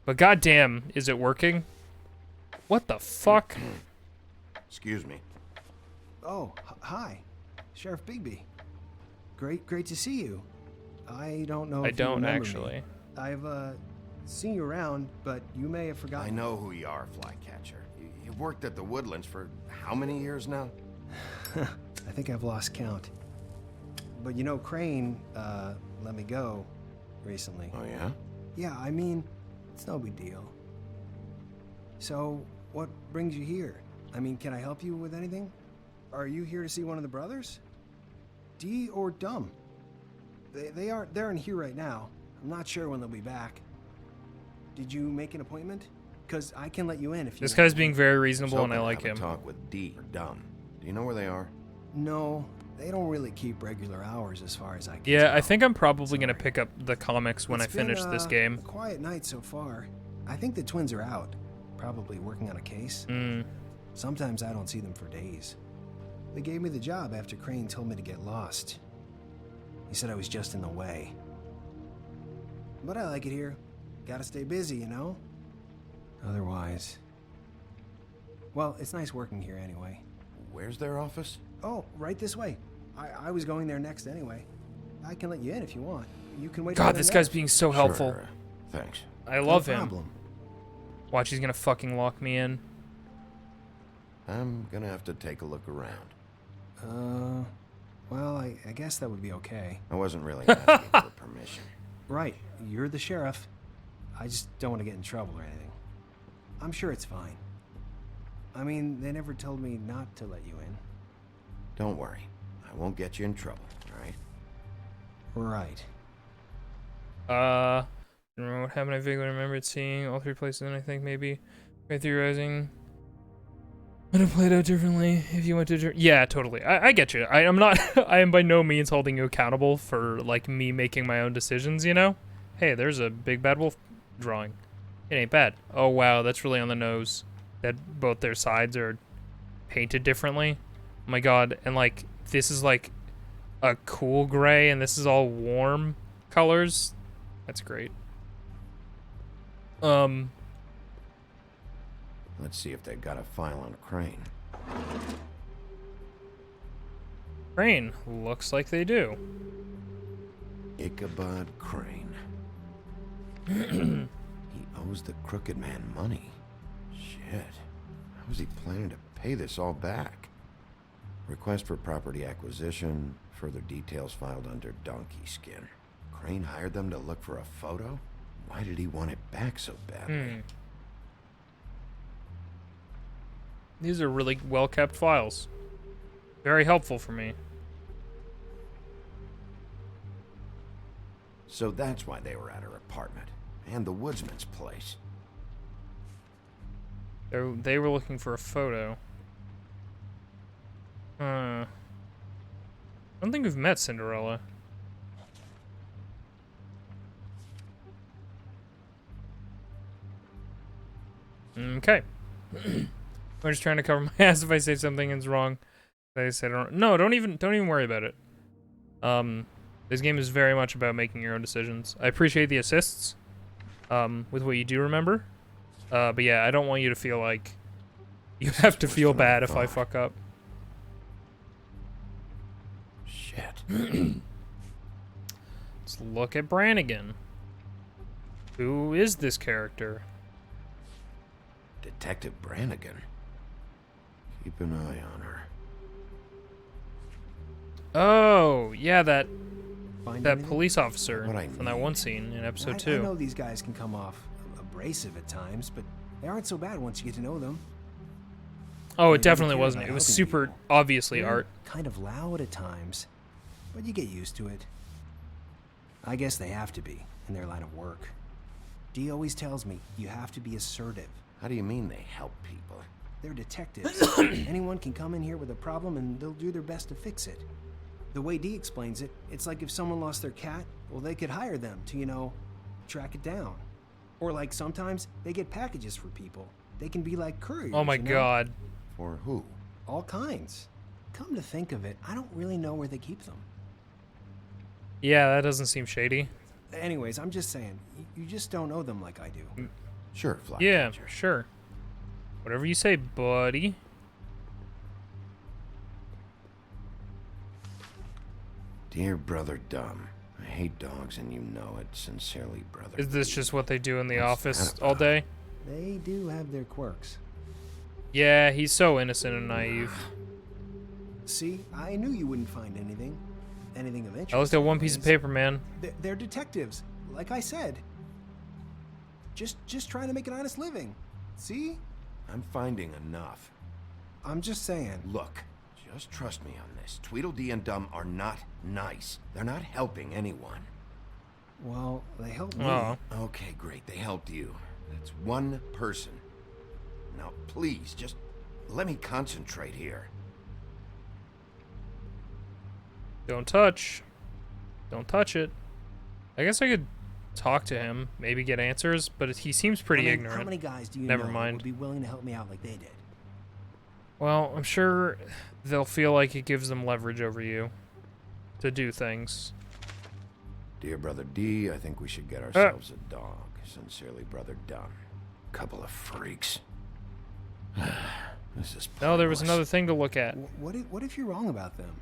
But goddamn, is it working? What the fuck? Excuse me. Oh, hi. Sheriff Bigby. Great to see you. I don't know if you remember actually. Me. I've seen you around, but you may have forgotten. I know who you are, Flycatcher. You've worked at the Woodlands for how many years now? I think I've lost count. But you know, Crane let me go recently. Oh yeah? Yeah, I mean, it's no big deal. So, what brings you here? I mean, can I help you with anything? Are you here to see one of the brothers? Dee or Dumb? They're in here right now. I'm not sure when they'll be back. Did you make an appointment? Because I can let you in if you This want. guy's being very reasonable and I like him. Talk with Dee or Dumb. Do you know where they are? No, they don't really keep regular hours as far as I can Yeah, tell. I think I'm probably going to pick up the comics when I finish this game. A quiet night so far. I think the twins are out, probably working on a case. Sometimes I don't see them for days. They gave me the job after Crane told me to get lost. He said I was just in the way. But I like it here. Gotta stay busy, you know? Otherwise... Well, it's nice working here anyway. Where's their office? Oh, right this way. I was going there next anyway. I can let you in if you want. You can wait. God, this guy's being so helpful. Sure. Thanks. I love No him. problem. Watch, he's gonna fucking lock me in. I'm gonna have to take a look around. Well, I guess that would be okay. I wasn't really asking for permission. Right, you're the sheriff. I just don't want to get in trouble or anything. I'm sure it's fine. I mean, they never told me not to let you in. Don't worry. I won't get you in trouble, alright? Right. Remember what happened? I vaguely remembered seeing all three places, and I think maybe by theorizing would have played out differently if you went to... Yeah, totally. I get you. I am not... I am by no means holding you accountable for, like, me making my own decisions, you know? Hey, there's a big bad wolf drawing. It ain't bad. Oh, wow, that's really on the nose. That both their sides are painted differently. Oh my god, and, like, this is, like, a cool gray, and this is all warm colors. That's great. Let's see if they've got a file on Crane. Crane. Looks like they do. Ichabod Crane. He owes the Crooked Man money. Shit. How was he planning to pay this all back? Request for property acquisition. Further details filed under Donkey Skin. Crane hired them to look for a photo? Why did he want it back so badly? These are really well-kept files. Very helpful for me. So that's why they were at her apartment. And the woodsman's place. They were looking for a photo. I don't think we've met Cinderella. Okay. I'm just trying to cover my ass if I say something is wrong. I said don't even worry about it. This game is very much about making your own decisions. I appreciate the assists with what you do remember. But yeah, I don't want you to feel like you have to feel bad if I fuck up. Shit. Let's look at Brannigan. Who is this character? Detective Brannigan. Keep an eye on her. Oh, yeah, that Anything? police officer from that one scene in episode 2. I know these guys can come off abrasive at times, but they aren't so bad once you get to know them. Oh, it definitely wasn't. It was super obviously They're art. kind of loud at times, but you get used to it. I guess they have to be in their line of work. Dee always tells me you have to be assertive. How do you mean they help people? They're detectives. Anyone can come in here with a problem and they'll do their best to fix it. The way Dee explains it, it's like if someone lost their cat, well, they could hire them to, you know, track it down. Or like sometimes they get packages for people. They can be like couriers. Oh my you know? god. For who? All kinds. Come to think of it, I don't really know where they keep them. Yeah, that doesn't seem shady. Anyways, I'm just saying, you just don't know them like I do. Sure, Fly. Yeah, sure. Whatever you say, buddy. Dear Brother Dumb, I hate dogs and you know it. Sincerely, Brother. Is this just what they do in the office that all day? They do have their quirks. Yeah, he's so innocent and naive. See, I knew you wouldn't find anything of interest. I looked at one piece of paper, man. They're detectives, like I said. Just trying to make an honest living. See? I'm finding enough. I'm just saying. Look, just trust me on this. Tweedledee and Dumb are not nice. They're not helping anyone. Well, they helped me. Oh. Okay, great. They helped you. That's one person. Now, please, just let me concentrate here. Don't touch. Don't touch it. I guess I could talk to him, maybe get answers, but he seems pretty ignorant. How many guys do you Never know mind. would be willing to help me out like they did? Well, I'm sure they'll feel like it gives them leverage over you to do things. Dear Brother D, I think we should get ourselves a dog. Sincerely, Brother Dumb. Couple of freaks. This is No, there was pointless. another thing to look at. What if you're wrong about them?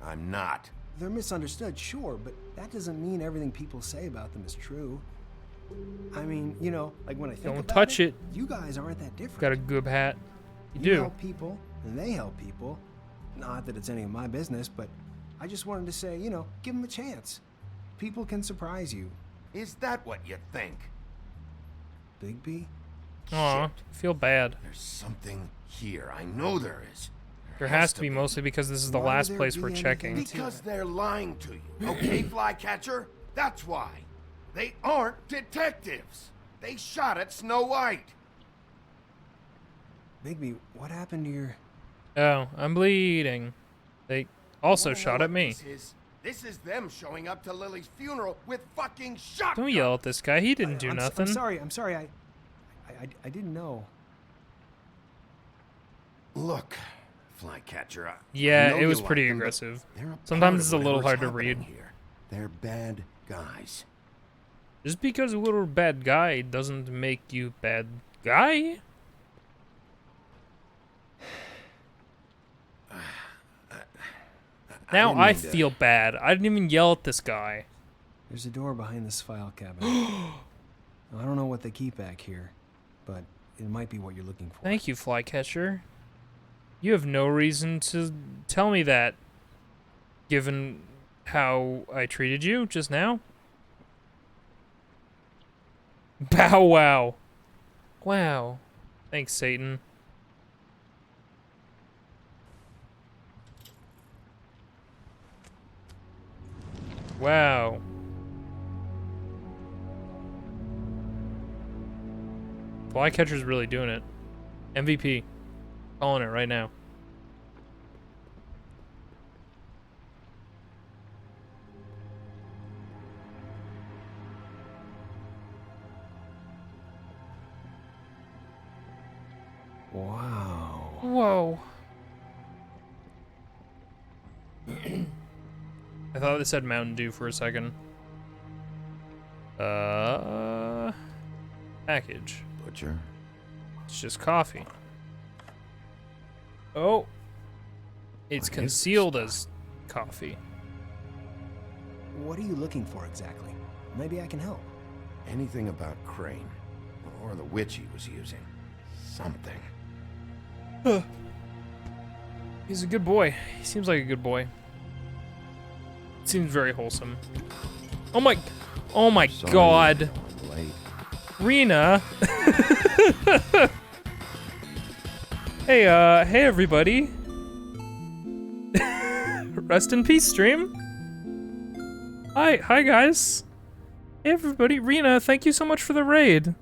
I'm not. They're misunderstood, sure, but that doesn't mean everything people say about them is true. I mean, you know, like when I think Don't about touch it. You guys aren't that different. Got a goob hat. You You do. help people, and they help people. Not that it's any of my business, but I just wanted to say, you know, give them a chance. People can surprise you. Is that what you think? Bigby? Aw, feel bad. There's something here. I know there is. There has to be, mostly because this is the Why last there place be we're anything checking. Because they're lying to you. Okay, Flycatcher? That's why. They aren't detectives. They shot at Snow White. Bigby, what happened to your... Oh, I'm bleeding. They also You wanna know shot at what me. This is them showing up to Lily's funeral with fucking shotguns. Don't yell at this guy. He didn't do I'm nothing. I'm sorry. I didn't know. Look, Flycatcher. I Yeah, know it you was like pretty them, but aggressive. they're a part Sometimes of it's a little whatever's hard to happening read. Here. They're bad guys. Just because a little bad guy doesn't make you bad guy. Now didn't I mean to- feel bad. I didn't even yell at this guy. There's a door behind this file cabinet. I don't know what they keep back here, but it might be what you're looking for. Thank you, Flycatcher. You have no reason to tell me that, given how I treated you just now. Bow wow. Wow. Thanks, Satan. Wow. Flycatcher's really doing it. MVP. Calling it right now. Wow. Whoa. I thought this said Mountain Dew for a second. Package. Butcher. It's just coffee. Oh. It's concealed as coffee. What are you looking for exactly? Maybe I can help. Anything about Crane. Or the witch he was using. Something. He's a good boy. He seems like a good boy. Seems very wholesome. Oh my Sorry, god. Late. Rena. Hey, hey everybody. Rest in peace, stream. Hi guys. Hey everybody. Rena, thank you so much for the raid.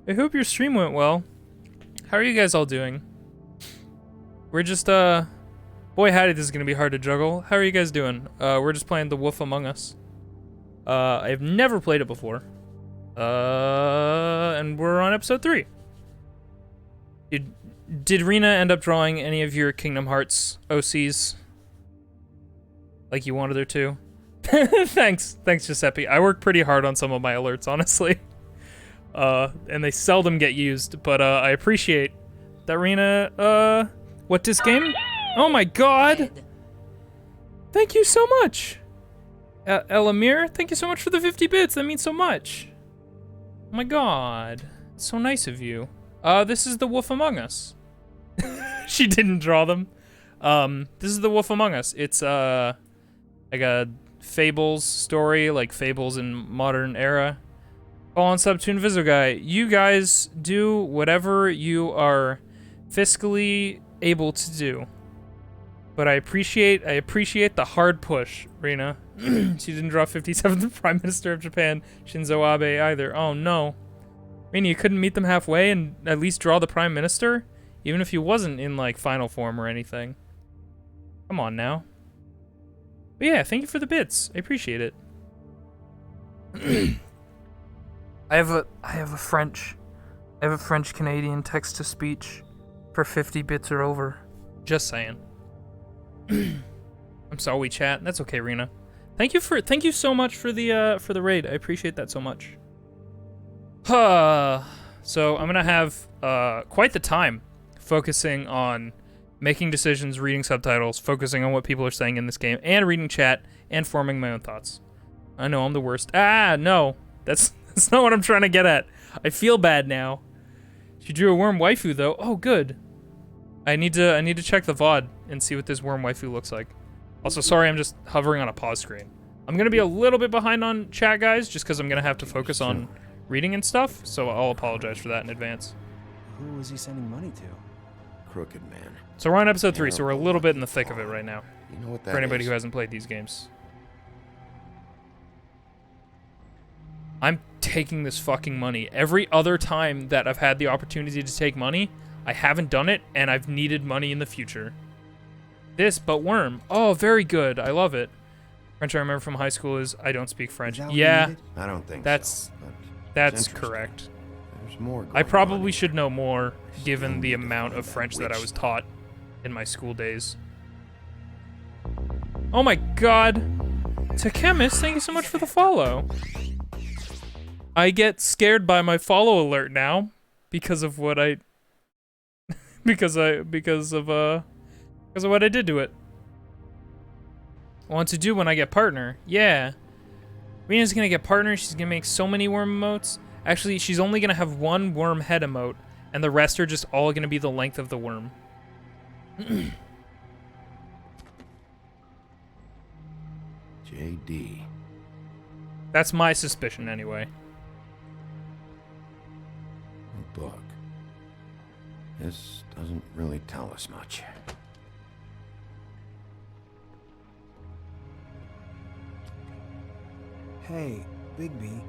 I hope your stream went well. How are you guys all doing? We're just, boy howdy, this is gonna be hard to juggle. How are you guys doing? We're just playing The Wolf Among Us. I've never played it before. And we're on episode 3. Did Rena end up drawing any of your Kingdom Hearts OCs? Like you wanted her to? Thanks, Giuseppe. I work pretty hard on some of my alerts, honestly. And they seldom get used, but I appreciate that Rena, what this game? Oh my god! Thank you so much! Elamir, thank you so much for the 50 bits, that means so much. Oh my god, it's so nice of you. This is The Wolf Among Us. She didn't draw them. This is The Wolf Among Us. It's, like a Fables story, like Fables in modern era. All on Subtoon Vizoguy. You guys do whatever you are fiscally able to do. But I appreciate the hard push, Rena. She didn't draw 57th Prime Minister of Japan, Shinzo Abe, either. Oh no. Rena, you couldn't meet them halfway and at least draw the Prime Minister? Even if he wasn't in, like, final form or anything. Come on now. But yeah, thank you for the bits. I appreciate it. I have a French Canadian text to speech for 50 bits or over. Just saying. I'm sorry, chat. That's okay, Rena. Thank you so much for the raid. I appreciate that so much. So I'm gonna have quite the time focusing on making decisions, reading subtitles, focusing on what people are saying in this game, and reading chat and forming my own thoughts. I know I'm the worst. No, that's not what I'm trying to get at. I feel bad now. She drew a worm waifu though. Oh, good. I need to check the VOD and see what this worm waifu looks like. Also, sorry, I'm just hovering on a pause screen. I'm gonna be a little bit behind on chat, guys, just because I'm gonna have to focus on reading and stuff. So I'll apologize for that in advance. Who was he sending money to? Crooked Man. So we're on episode 3, so we're a little bit in the thick of it right now. You know what that for anybody is? who hasn't played these games. I'm taking this fucking money. Every other time that I've had the opportunity to take money, I haven't done it, and I've needed money in the future. This, but worm. Oh, very good. I love it. French I remember from high school is I don't speak French. Yeah, I don't think that's so, but that's it's interesting. correct. There's more I going probably on. should know more, given Still the need to amount find of that French that I witch was stuff. taught in my school days. Oh my god. To Chemist, thank you so much for the follow. I get scared by my follow alert now because of what I because of what I did to it. Want to do when I get partner. Yeah. Rena's gonna get partner, she's gonna make so many worm emotes. Actually, she's only gonna have one worm head emote, and the rest are just all gonna be the length of the worm. JD. That's my suspicion anyway. A book. This doesn't really tell us much. Hey, Bigby.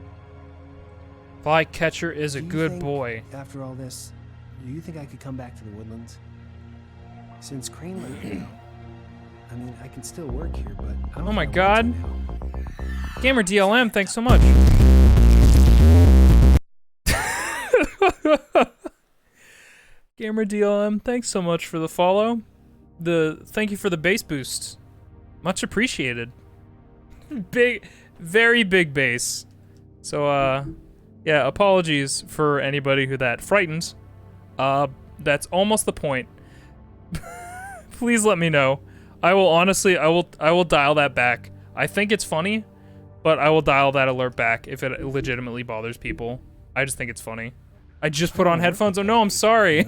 Flycatcher is a Do you good think, boy. After all this, do you think I could come back to the Woodlands? Since Crane let me go. I mean, I can still work here, but I don't Oh my think I want god. to now. Gamer DLM, thanks so much. Gamer DLM, thanks so much for the follow. Thank you for the base boost. Much appreciated. Very big base. So yeah, apologies for anybody who that frightens. That's almost the point. Please let me know. I will honestly, I will dial that back. I think it's funny, but I will dial that alert back if it legitimately bothers people. I just think it's funny. I just put on headphones. Oh no, I'm sorry.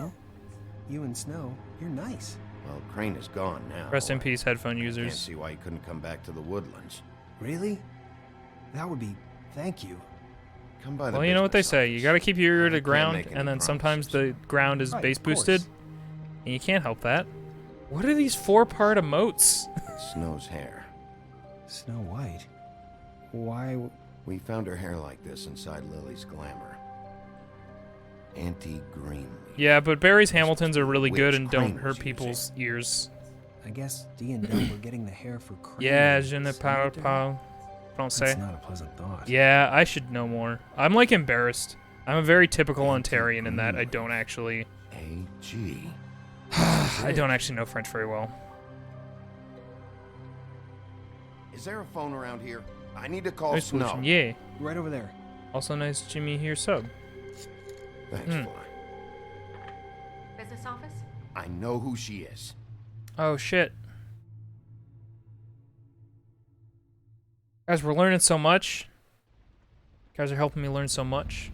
You and Snow, you're nice. Well, Crane is gone now. Rest in peace, headphone I users. can't see why he couldn't come back to the Woodlands. Really? That would be... Thank you. Come by the Well, you know what they business say. You gotta keep your ear to can't ground, make any and then sometimes the ground is Right, base of course. boosted, and you can't help that. What are these 4-part emotes? It's Snow's hair. Snow White? Why... We found her hair like this inside Lily's glamour. Auntie Greenleaf. Yeah, but Barry's Hamiltons are really good Which and Crane don't was hurt using. people's ears. I guess Dee and Del were getting the hair for Crane. Yeah, and je ne Snow parle did. pas français. That's not a pleasant thought. Yeah, I should know more. I'm like embarrassed. I'm a very typical Ontarian in that I don't actually... A.G. I don't actually know French very well. Is there a phone around here? I need to call Nice Snow. solution, yeah. Right over there. Also nice Jimmy here sub. Thanks, Hmm. Fly. Business office? I know who she is. Oh shit. Guys, we're learning so much. Guys are helping me learn so much.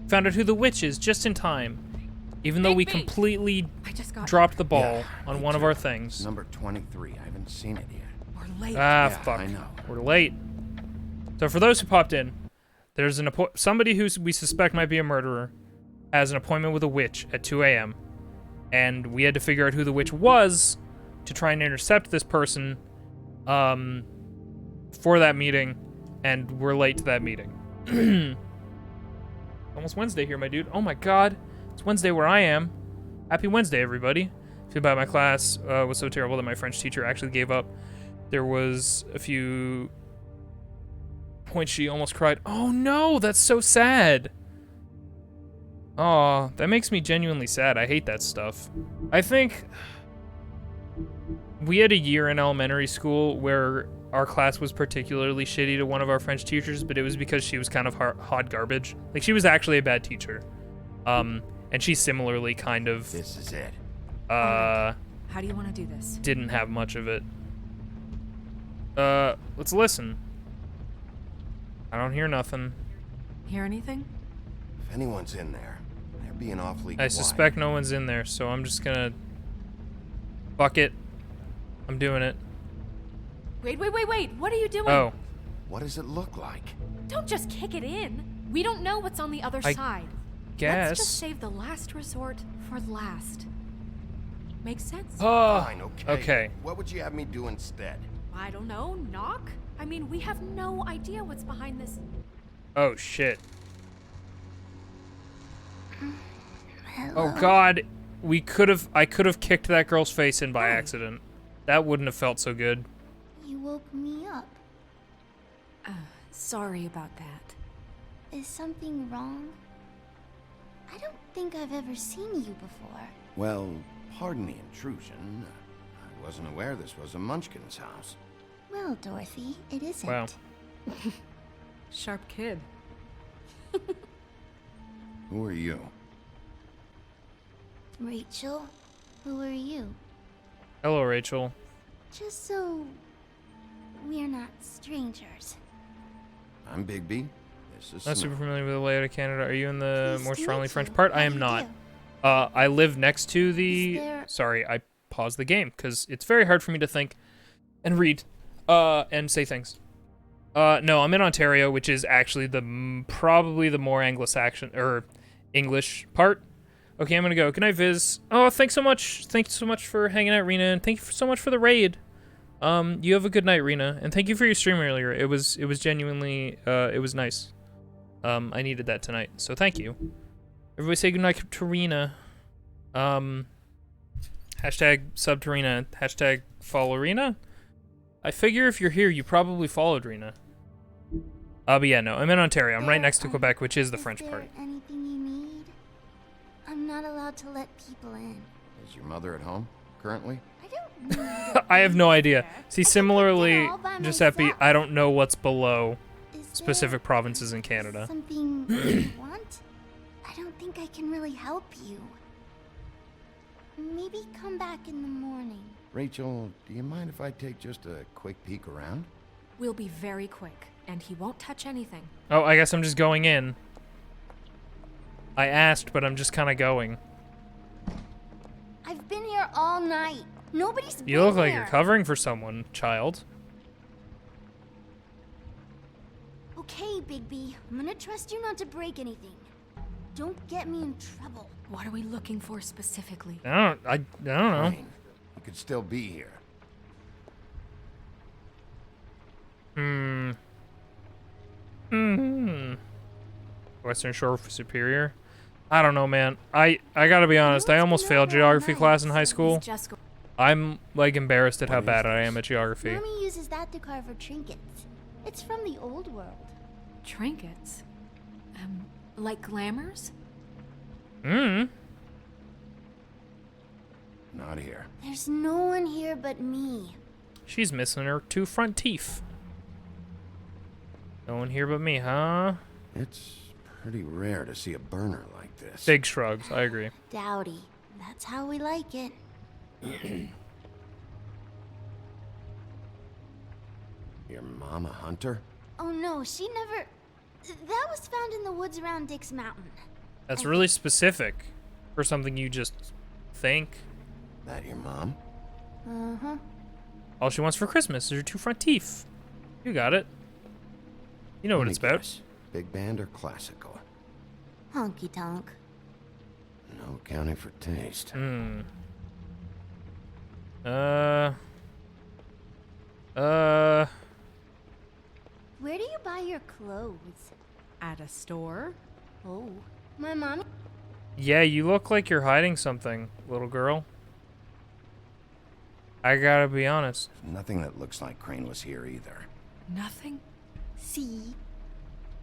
Found out who the witch is just in time. Even though we completely dropped the ball on one of our things. Number 23. I haven't seen it yet. We're late. Ah, Yeah, fuck. I know. We're late. So for those who popped in, there's somebody who we suspect might be a murderer has an appointment with a witch at 2 a.m. And we had to figure out who the witch was to try and intercept this person for that meeting, and we're late to that meeting. Almost Wednesday here, my dude. Oh my god. It's Wednesday where I am. Happy Wednesday, everybody. Feedback my class was so terrible that my French teacher actually gave up. There was a few points she almost cried. Oh no, that's so sad. Aw, that makes me genuinely sad. I hate that stuff. I think we had a year in elementary school where our class was particularly shitty to one of our French teachers, but it was because she was kind of hot garbage. Like, she was actually a bad teacher. And she similarly kind of... This is it. How do you want to do this? Didn't have much of it. Let's listen. I don't hear nothing. Hear anything? If anyone's in there, they're being awfully I quiet. suspect no one's in there, so I'm just gonna... Fuck it. I'm doing it. Wait. What are you doing? Oh. What does it look like? Don't just kick it in. We don't know what's on the other I side. guess. Let's just save the last resort for last. Makes sense? Fine, okay. Okay. What would you have me do instead? I don't know. Knock? I mean, we have no idea what's behind this. Oh, shit. Oh, God. I could have kicked that girl's face in by accident. That wouldn't have felt so good. You woke me up. Sorry about that. Is something wrong? I don't think I've ever seen you before. Well, pardon the intrusion. I wasn't aware this was a Munchkin's house. Well, Dorothy, it isn't. Wow. Sharp kid. Who are you? Rachel, who are you? Hello, Rachel. Just so we're not strangers. I'm Bigby. This is Not Snow. super familiar with the layout of Canada. Are you in the Pleased more to strongly meet French you. part? How I do am you not. do? I live next to the... there- Sorry, I paused the game because it's very hard for me to think and read and say things. No, I'm in Ontario, which is actually probably the more Anglo-Saxon or English part. Okay, I'm gonna go. Good night, Viz. Oh, thanks so much. Thanks so much for hanging out, Rena, and thank you so much for the raid. You have a good night, Rena, and thank you for your stream earlier. It was genuinely it was nice. I needed that tonight, so thank you. Everybody say goodnight to Tarina. Hashtag sub Tarina. Hashtag follow Rena. I figure if you're here, you probably followed Rena. But yeah, no, I'm in Ontario. I'm right next to Quebec, which is the French part. Anything you need? I'm not allowed to let people in. Is your mother at home currently? I have no idea. See, similarly, Giuseppe, I don't know what's below specific provinces in Canada. Something you want? I don't think I can really help you. Maybe come back in the morning. Rachel, do you mind if I take just a quick peek around? We'll be very quick, and he won't touch anything. Oh, I guess I'm just going in. I asked, but I'm just kind of going. I've been here all night. Nobody's been You look like here. you're covering for someone, child. Okay, Bigby. I'm gonna trust you not to break anything. Don't get me in trouble. What are we looking for specifically? I don't know. Crane, you could still be here. Western Shore Superior. I don't know, man. I gotta be honest. I almost failed geography class in high school. I'm like embarrassed at how bad I am at geography. Mommy uses that to carve her trinkets. It's from the old world. Trinkets? Like glamours? Not here. There's no one here but me. She's missing her 2 front teeth. No one here but me, huh? It's pretty rare to see a burner like this. Big shrugs. I agree. Dowdy. That's how we like it. Your mom a hunter? Oh no, she never... That was found in the woods around Dick's Mountain. That's really specific for something you just think. That your mom? Uh-huh. All she wants for Christmas is her 2 front teeth. You got it. You know what it's about. Big band or classical? Honky tonk. No accounting for taste. Where do you buy your clothes? At a store? Oh. My mommy? Yeah, you look like you're hiding something, little girl. I gotta be honest. Nothing that looks like Crane was here either. Nothing? See?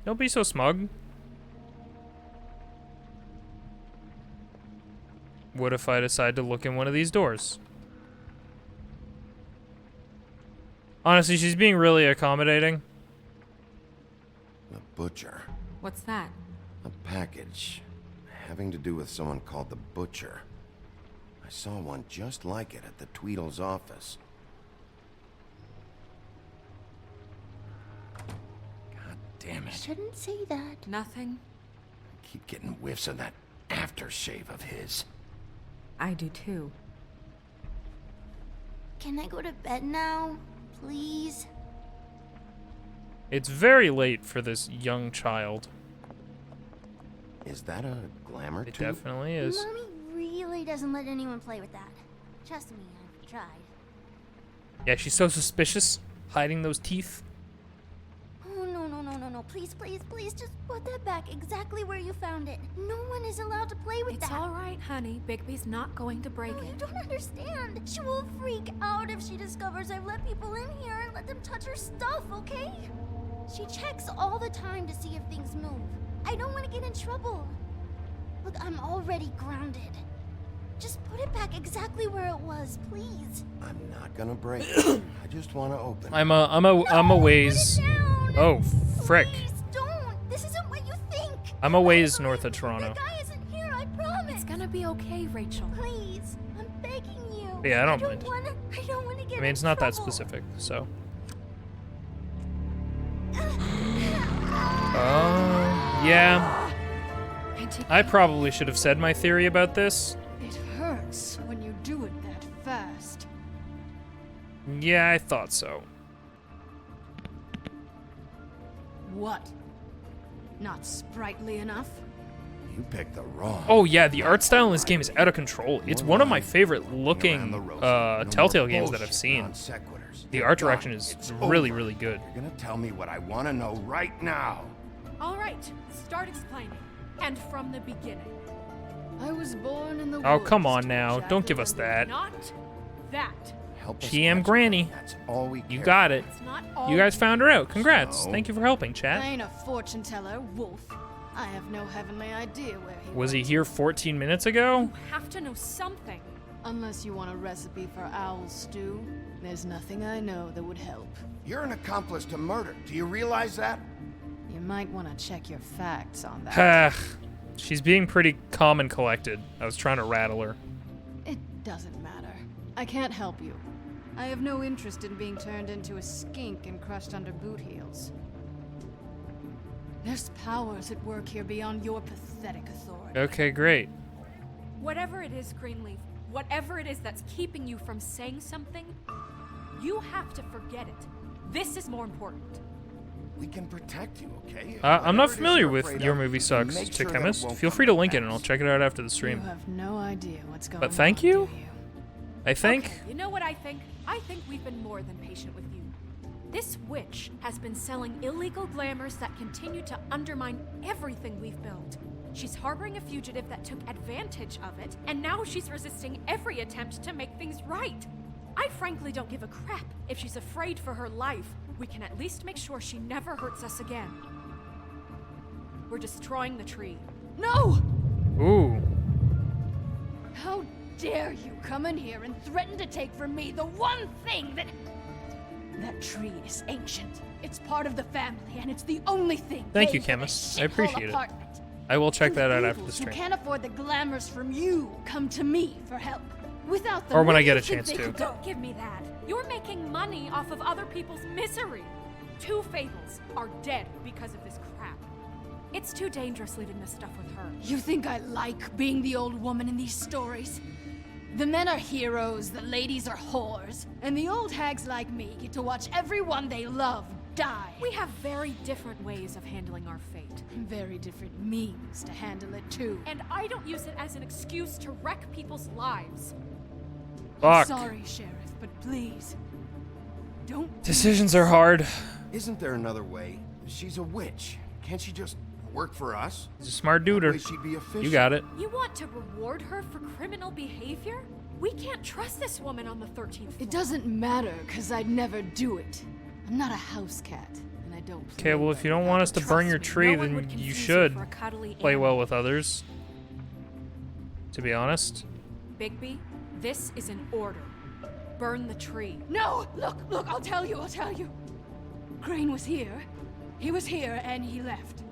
Don't be so smug. What if I decide to look in one of these doors? Honestly, she's being really accommodating. The butcher. What's that? A package having to do with someone called the Butcher. I saw one just like it at the Tweedle's office. God damn it. Shouldn't say that. Nothing? Keep getting whiffs of that aftershave of his. I do too. Can I go to bed now? Please? It's very late for this young child. Is that a glamour It tube? definitely is. Mommy really doesn't let anyone play with that. Trust me, I've tried. Yeah, she's so suspicious, hiding those teeth. Oh, no. Please, just put that back exactly where you found it. No one is allowed to play with It's that. all right, honey. Bigby's not going to break No, you it. don't understand. She will freak out if she discovers I've let people in here and let them touch her stuff, okay? She checks all the time to see if things move. I don't want to get in trouble. Look, I'm already grounded. Just put it back exactly where it was, please. I'm not gonna break it. I just want to open it. I'm a ways. Oh, frick. Please don't. This isn't what you think. I'm a ways north of Toronto. The guy isn't here, I promise. It's gonna be okay, Rachel. Please, I'm begging you. Yeah, I don't mind. I don't want to get I mean, it's in not that trouble. specific, so. Yeah. I probably should have said my theory about this. It hurts when you do it that fast. Yeah, I thought so. What? Not sprightly enough? You picked the wrong. Oh yeah, the art style in this game is out of control. It's one of my favorite looking Telltale games that I've seen. The art direction is really, really good. You're gonna tell me what I want to know right now. All right, start explaining. And from the beginning. I was born in the Oh, woods come on to now. jackal Don't give us and that. Not that. Help us GM catch Granny. Crane, that's all we You care got it. It's not all You guys found her out. Congrats. So? Thank you for helping, I chat. ain't a fortune teller, Wolf. I have no heavenly idea where he Was he went. here 14 minutes ago? You have to know something. Unless you want a recipe for owl stew, there's nothing I know that would help. You're an accomplice to murder. Do you realize that? You might want to check your facts on that. Ah, she's being pretty calm and collected. I was trying to rattle her. It doesn't matter. I can't help you. I have no interest in being turned into a skink and crushed under boot heels. There's powers at work here beyond your pathetic authority. Okay, great. Whatever it is, Greenleaf, whatever it is that's keeping you from saying something, you have to forget it. This is more important. We can protect you, okay? I'm not Whatever it is familiar you're with afraid Your of, Movie Sucks make to sure that it Chemist. won't Feel come free to to link it and I'll pass. check it out after the You stream. have no idea what's going on. But thank you. I think. Okay, you know what I think? I think we've been more than patient with you. This witch has been selling illegal glamours that continue to undermine everything we've built. She's harboring a fugitive that took advantage of it, and now she's resisting every attempt to make things right. I frankly don't give a crap if she's afraid for her life. We can at least make sure she never hurts us again. We're destroying the tree. No! Ooh. How dare you come in here and threaten to take from me the one thing that... That tree is ancient. It's part of the family, and it's the only thing. Thank you, paying for Chemist. this I shithole appreciate it. apartment. I will check And that the out after the eagles stream. who can't afford the glamours from you come to me for help. Without them, Or when what I do get you a think chance they to. could do? Don't give me that. You're making money off of other people's misery. 2 Fables are dead because of this crap. It's too dangerous leaving this stuff with her. You think I like being the old woman in these stories? The men are heroes, the ladies are whores, and the old hags like me get to watch everyone they love die. We have very different ways of handling our fate. Very different means to handle it, too. And I don't use it as an excuse to wreck people's lives. Fuck. Sorry, Sheriff, but please, don't... Decisions are hard. Isn't there another way? She's a witch. Can't she just work for us? He's a smart That way duder. she'd be efficient. You got it. You want to reward her for criminal behavior? We can't trust this woman on the 13th floor. It doesn't matter, because I'd never do it. I'm not a house cat, and I don't Okay, well, if you don't want us to burn your tree, no one would then you confuse you should for a cuddly play animal. well with others. To be honest. Bigby, this is an order. Burn the tree. No! Look, I'll tell you. Crane was here. He was here, and he left.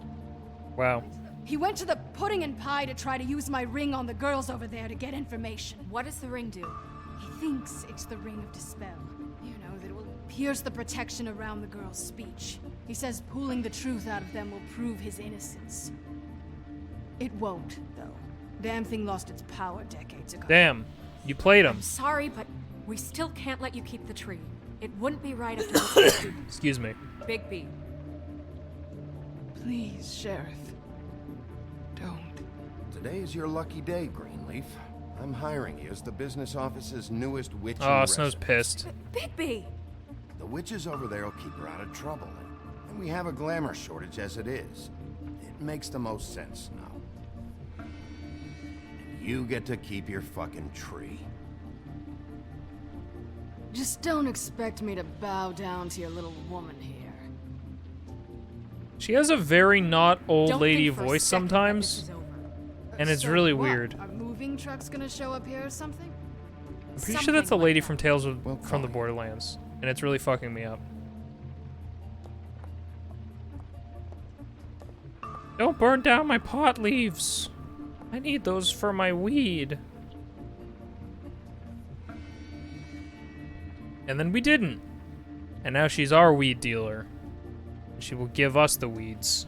Wow. He went to the pudding and pie to try to use my ring on the girls over there to get information. What does the ring do? He thinks it's the ring of dispel. You know, that it will pierce the protection around the girls' speech. He says pulling the truth out of them will prove his innocence. It won't, though. Damn thing lost its power decades ago. Damn. You played him. I'm sorry, but we still can't let you keep the tree. It wouldn't be right if it was Excuse me. Bigby. Please, Sheriff. Don't. Today is your lucky day, Greenleaf. I'm hiring you as the business office's newest witch. Oh, in Snow's residence. pissed. Bigby! The witches over there will keep her out of trouble, and we have a glamour shortage as it is. It makes the most sense now. And you get to keep your fucking tree. Just don't expect me to bow down to your little woman here. She has a very not old Don't lady think for a voice second that sometimes. this is over. And it's So really what? weird. Are moving trucks gonna show up here or something? I'm pretty sure that's a lady from Tales from the Borderlands. And it's really fucking me up. Don't burn down my pot leaves. I need those for my weed. And then we didn't. And now she's our weed dealer. She will give us the weeds.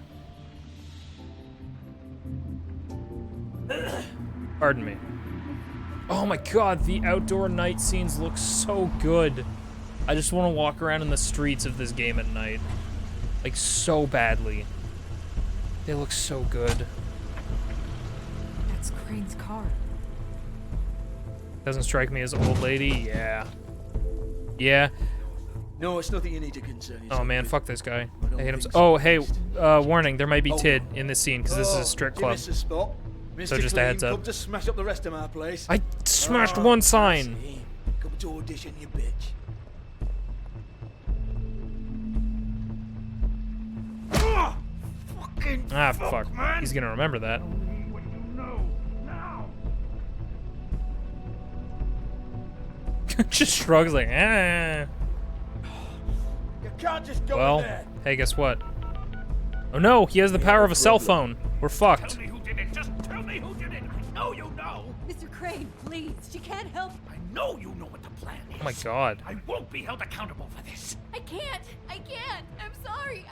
Pardon me. Oh my god, the outdoor night scenes look so good. I just want to walk around in the streets of this game at night. Like, so badly. They look so good. That's Crane's car. Doesn't strike me as old lady? Yeah. Yeah. No, it's nothing you need to concern yourself Oh man, with. fuck this guy. I don't I hate him. think Oh, hey, warning, there might be Oh. Tid in this scene because this is a strip You club. missed the spot. So Mr. just a Clean, heads up. Come to smash up the rest of my place. I smashed Oh, one sign. see. Come to audition, you bitch. Ah, fuck. He's gonna remember that. Just shrugs like, eh. You can't just go in Well, there. hey, guess what? Oh no, he has the power of a cell phone. We're fucked. Tell me who did it. Just tell me who did it. I know you know. Mr. Crane, please. She can't help. I know you know what the plan is. Oh my god. I won't be held accountable for this. I can't. I can't. I'm sorry.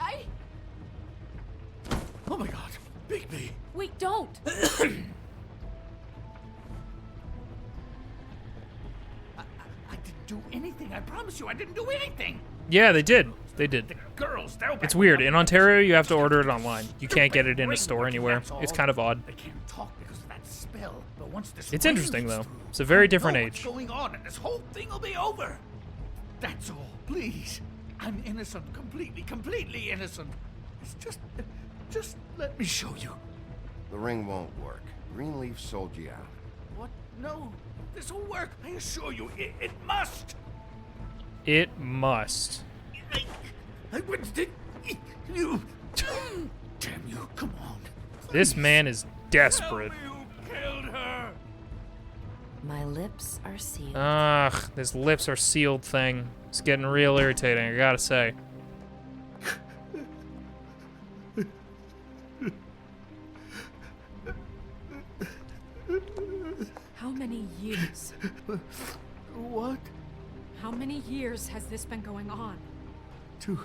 Oh my god. Bigby. Wait, don't. I didn't do anything. I promise you, I didn't do anything. Yeah, they did. They did. Girls, they'll It's back weird. me up. In Ontario, you have to order it online. You can't get it in a store anywhere. It's kind of odd. They can't talk because of that spill. But once this It's rain interesting, is though. through, It's a very I'll different know age. What's going on, and this whole thing will be over. That's all. Please, I'm innocent, completely innocent. It's just let me show you. The ring won't work. Greenleaf sold you out. What? No, this will work. I assure you, it must. It must. I wouldn't. You. Damn you! Come on. This man is desperate. Killed her. My lips are sealed. Ugh, this lips are sealed thing. It's getting real irritating, I gotta say. How many years? What? How many years has this been going on? Too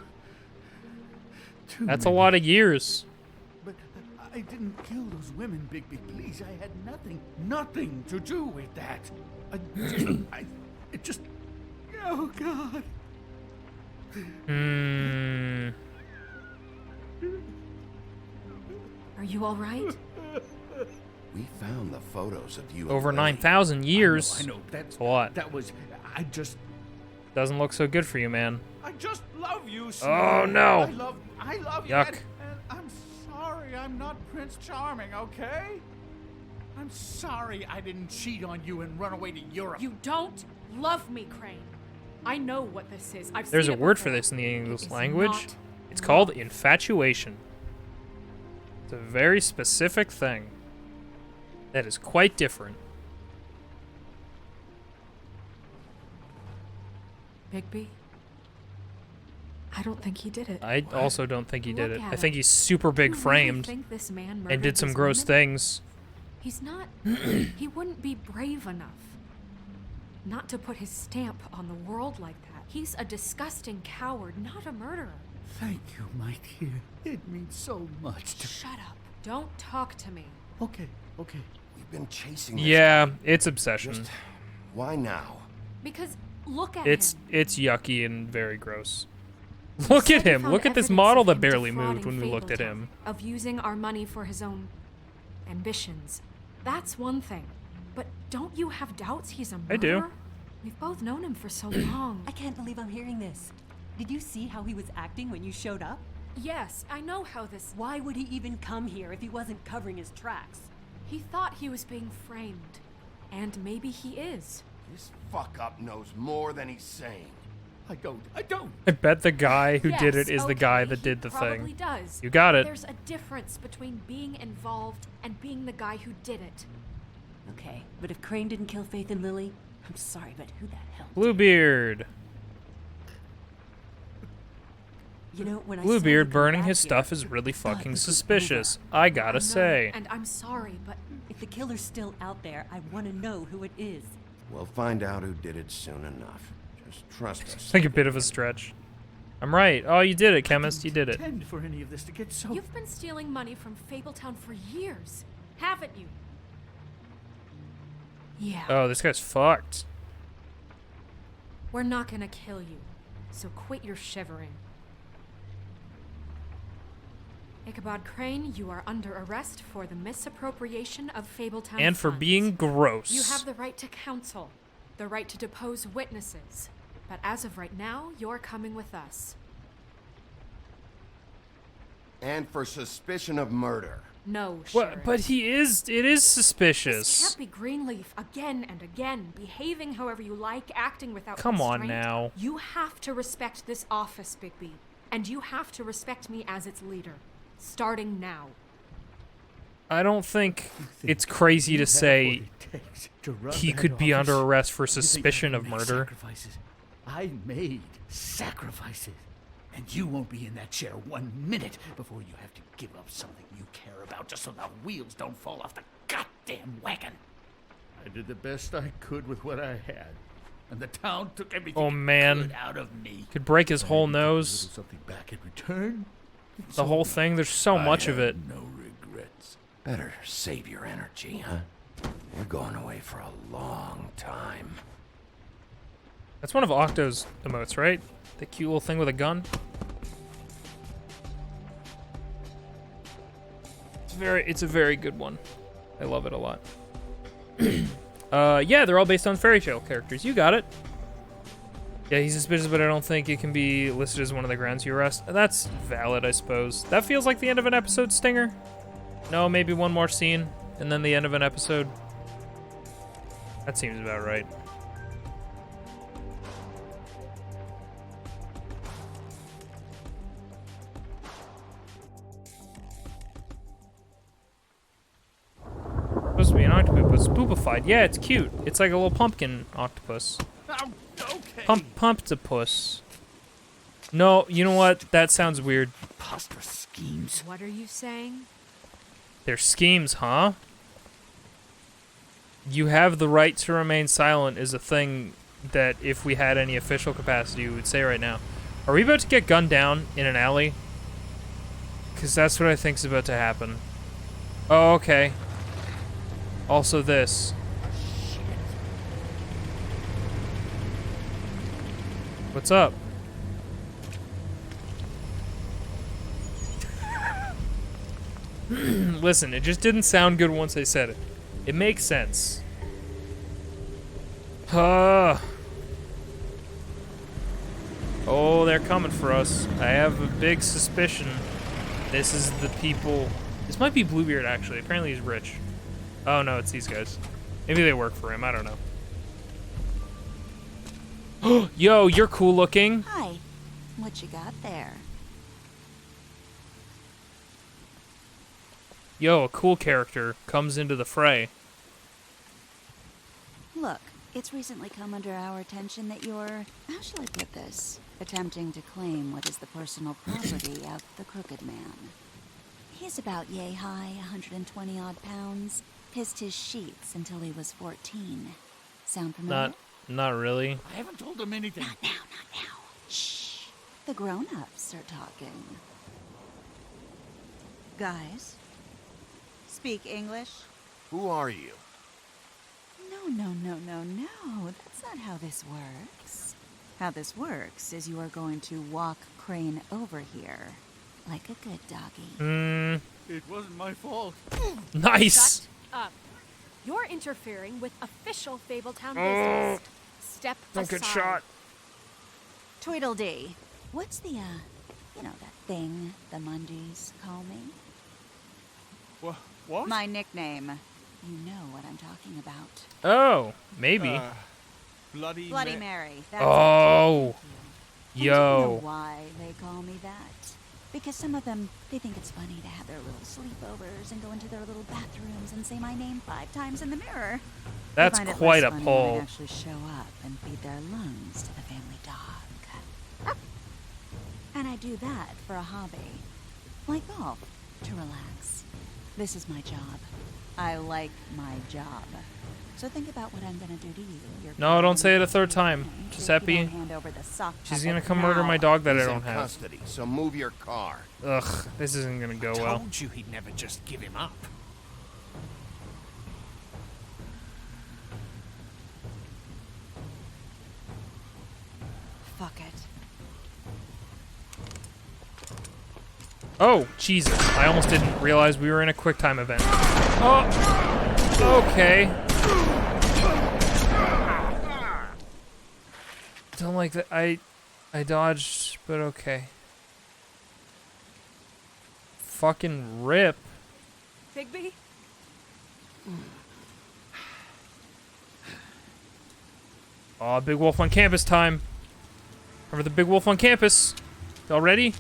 That's a many. lot of years. But I didn't kill those women, Bigby. Please, I had nothing to do with that. It just. Oh God. Hmm. Are you all right? We found the photos of you. Over and Lily. 9,000 years. I know. That's a lot. That was. I just. Doesn't look so good for you, man. I just love you, Snow. Oh, no. I love you. Yuck. And I'm sorry I'm not Prince Charming, okay? I'm sorry I didn't cheat on you and run away to Europe. You don't love me, Crane. I know what this is. I've There's seen a it word before. for this in the It English is language. not It's called infatuation. It's a very specific thing that is quite different. Bigby? I don't think he did it. I also don't think he did Look it. at I think him. he's super big You really framed think this man and murdered did some this gross woman? things. He's not. He wouldn't be brave enough not to put his stamp on the world like that. He's a disgusting coward, not a murderer. Thank you, my dear. It means so much to. Shut up. Don't talk to me. Okay. We've been chasing this Yeah, guy. it's obsession. Just why now? Because look at It's him. yucky and very gross. Look at him. Look at this model that barely moved when we looked at him. Of using our money for his own ambitions. That's one thing. But don't you have doubts he's a murderer? I do. We've both known him for so long. I can't believe I'm hearing this. Did you see how he was acting when you showed up? Yes, I know how this. Why would he even come here if he wasn't covering his tracks? He thought he was being framed. And maybe he is. This fuck up knows more than he's saying. I don't. I bet the guy who did it Yes, is the guy okay, that he did the probably thing. does. You got it. There's a difference between being involved and being the guy who did it. Okay, but if Crane didn't kill Faith and Lily, I'm sorry, but who the hell? Bluebeard. You know, when I Bluebeard saw burning you come his back stuff here, is really I thought fucking this was suspicious. over. I gotta say. And I'm sorry, but If the killer's still out there, I want to know who it is. We'll find out who did it soon enough. Just trust us. It's like a bit of a stretch. I'm right. Oh, you did it, chemist. You did it. Intend for any of this to get so. you've been stealing money from Fabletown for years, haven't you? Yeah. Oh, this guy's fucked. We're not gonna kill you, so quit your shivering. Ichabod Crane, you are under arrest for the misappropriation of Fabletown And for funds. being gross. You have the right to counsel, the right to depose witnesses, But as of right now, you're coming with us. And for suspicion of murder. No, Sheriff. What? But it is suspicious. This can't be Greenleaf again and again, behaving however you like, acting without Come on constraint. now. You have to respect this office, Bigby. And you have to respect me as its leader. Starting now. I don't think it's crazy to say he could be under arrest for suspicion of murder. Sacrifices. I made sacrifices. And you won't be in that chair 1 minute before you have to give up something you care about just so the wheels don't fall off the goddamn wagon. I did the best I could with what I had. And the town took everything Oh man, good out of me. could break his whole But I didn't get a nose. little something back in return. The whole thing. There's so much of it. No regrets. Better save your energy, huh? You're going away for a long time. That's one of Octo's emotes, right? The cute little thing with a gun. It's a very good one. I love it a lot. Yeah, they're all based on fairy tale characters. You got it. Yeah, he's suspicious, but I don't think it can be listed as one of the grounds you arrest. That's valid, I suppose. That feels like the end of an episode, Stinger. No, maybe one more scene, and then the end of an episode. That seems about right. Supposed to be an octopus. Spoopified. Yeah, it's cute. It's like a little pumpkin octopus. Okay. Pumptopus. No, you know what? That sounds weird. Preposterous schemes. What are you saying? They're schemes, huh? You have the right to remain silent is a thing that if we had any official capacity, we would say right now. Are we about to get gunned down in an alley? Because that's what I think's about to happen. Oh, okay. Also this. What's up? Listen, it just didn't sound good once I said it. It makes sense. Oh, they're coming for us. I have a big suspicion this is the people. This might be Bluebeard, actually. Apparently he's rich. Oh, no, it's these guys. Maybe they work for him. I don't know. Yo, you're cool looking. Hi. What you got there? Yo, a cool character comes into the fray. Look, it's recently come under our attention that you're, how shall I put this, attempting to claim what is the personal property of the Crooked Man. He's about yay high, 120 odd pounds, pissed his sheets until he was 14. Sound familiar? Not really. I haven't told him anything. Not now. Shh. The grown-ups are talking. Guys, speak English? Who are you? No. That's not how this works. How this works is you are going to walk Crane over here. Like a good doggy. It wasn't my fault. Nice. Shut up. You're interfering with official Fabletown business. Step Don't aside. get shot. Tweedledee. What's the, that thing the Mundies call me? What? My nickname. You know what I'm talking about. Oh, maybe. Bloody Mary. That's Oh. it. And do you know Yo. why they call me that? Because some of them, they think it's funny to have their little sleepovers and go into their little bathrooms and say my name 5 times in the mirror. That's They find it quite less a funny pull. when I actually show up and feed their lungs to the family dog. And I do that for a hobby. Like golf, to relax. This is my job. I like my job. So think about what I'm gonna do to you. You're No, don't say it a third time. Giuseppe. hand over the sock She's puppet gonna come murder now. my dog that I He's don't in have. custody, so move your car. Ugh, this isn't gonna go well. Told you he'd never just give him up. Fuck it. Oh, Jesus. I almost didn't realize we were in a QuickTime event. Oh, okay. don't like that. I dodged, but okay. Fucking rip. Bigby? Aw, Big Wolf on Campus time. Remember the Big Wolf on Campus? Y'all ready?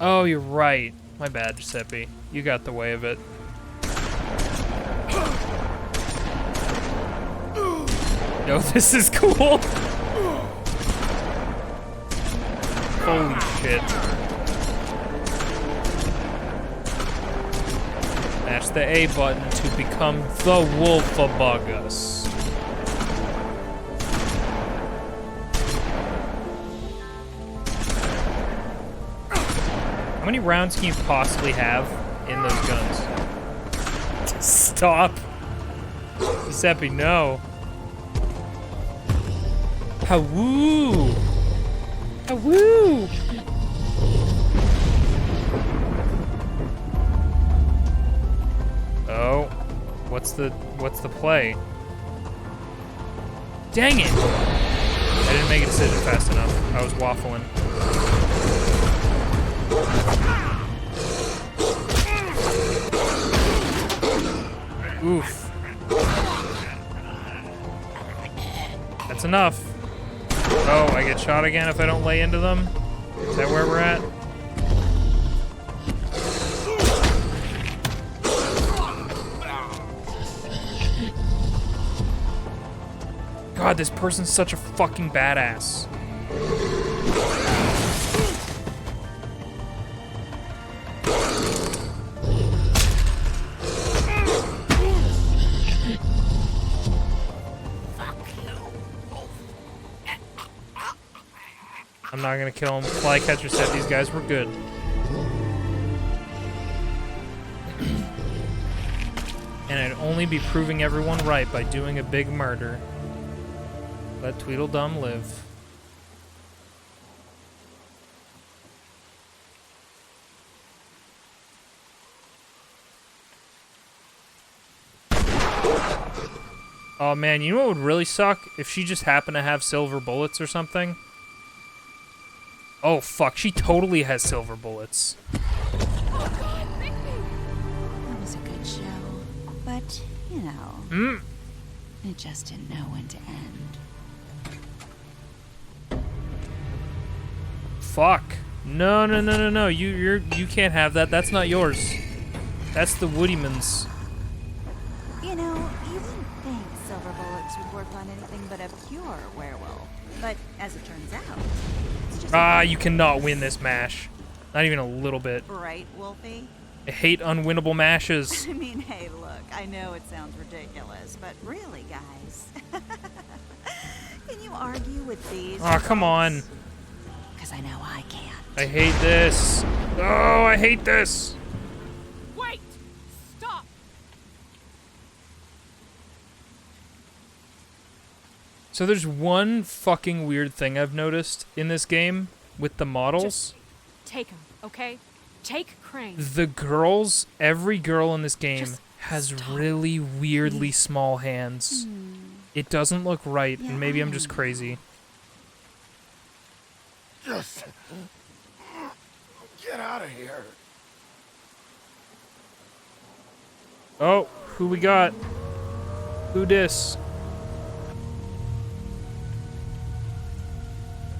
Oh, you're right. My bad, Giuseppe. You got the way of it. Yo, this is cool. Holy shit. Mash the A button to become the Wolfabugus. How many rounds can you possibly have in those guns? Stop. Giuseppe, no. Hawoo! Hawoo! Oh, what's the play? Dang it! I didn't make a decision fast enough. I was waffling. Oof. That's enough. Oh, I get shot again if I don't lay into them? Is that where we're at? God, this person's such a fucking badass. I'm not gonna kill him. Flycatcher said these guys were good. And I'd only be proving everyone right by doing a big murder. Let Tweedledum live. Oh man, you know what would really suck? If she just happened to have silver bullets or something. Oh fuck, she totally has silver bullets. That was a good show, but, you know, it just didn't know when to end. Fuck. No, no, no, no, no. You can't have that. That's not yours. That's the Woodyman's. You know, you wouldn't think silver bullets would work on anything but a pure werewolf. But as it turns out, it's just You cannot win this mash. Not even a little bit. Right, Wolfie? I hate unwinnable mashes. I mean, hey, look, I know it sounds ridiculous, but really, guys, can you argue with these? Oh, come on. Because I know I can't. I hate this. Oh, I hate this. Wait! Stop! So there's one fucking weird thing I've noticed in this game with the models. Just take him, okay? Take Crane. The girls, every girl in this game Just has stop. really weirdly small hands. It doesn't look right, Yeah, and maybe I I'm just crazy. Just get out of here. Oh, who we got? Who dis?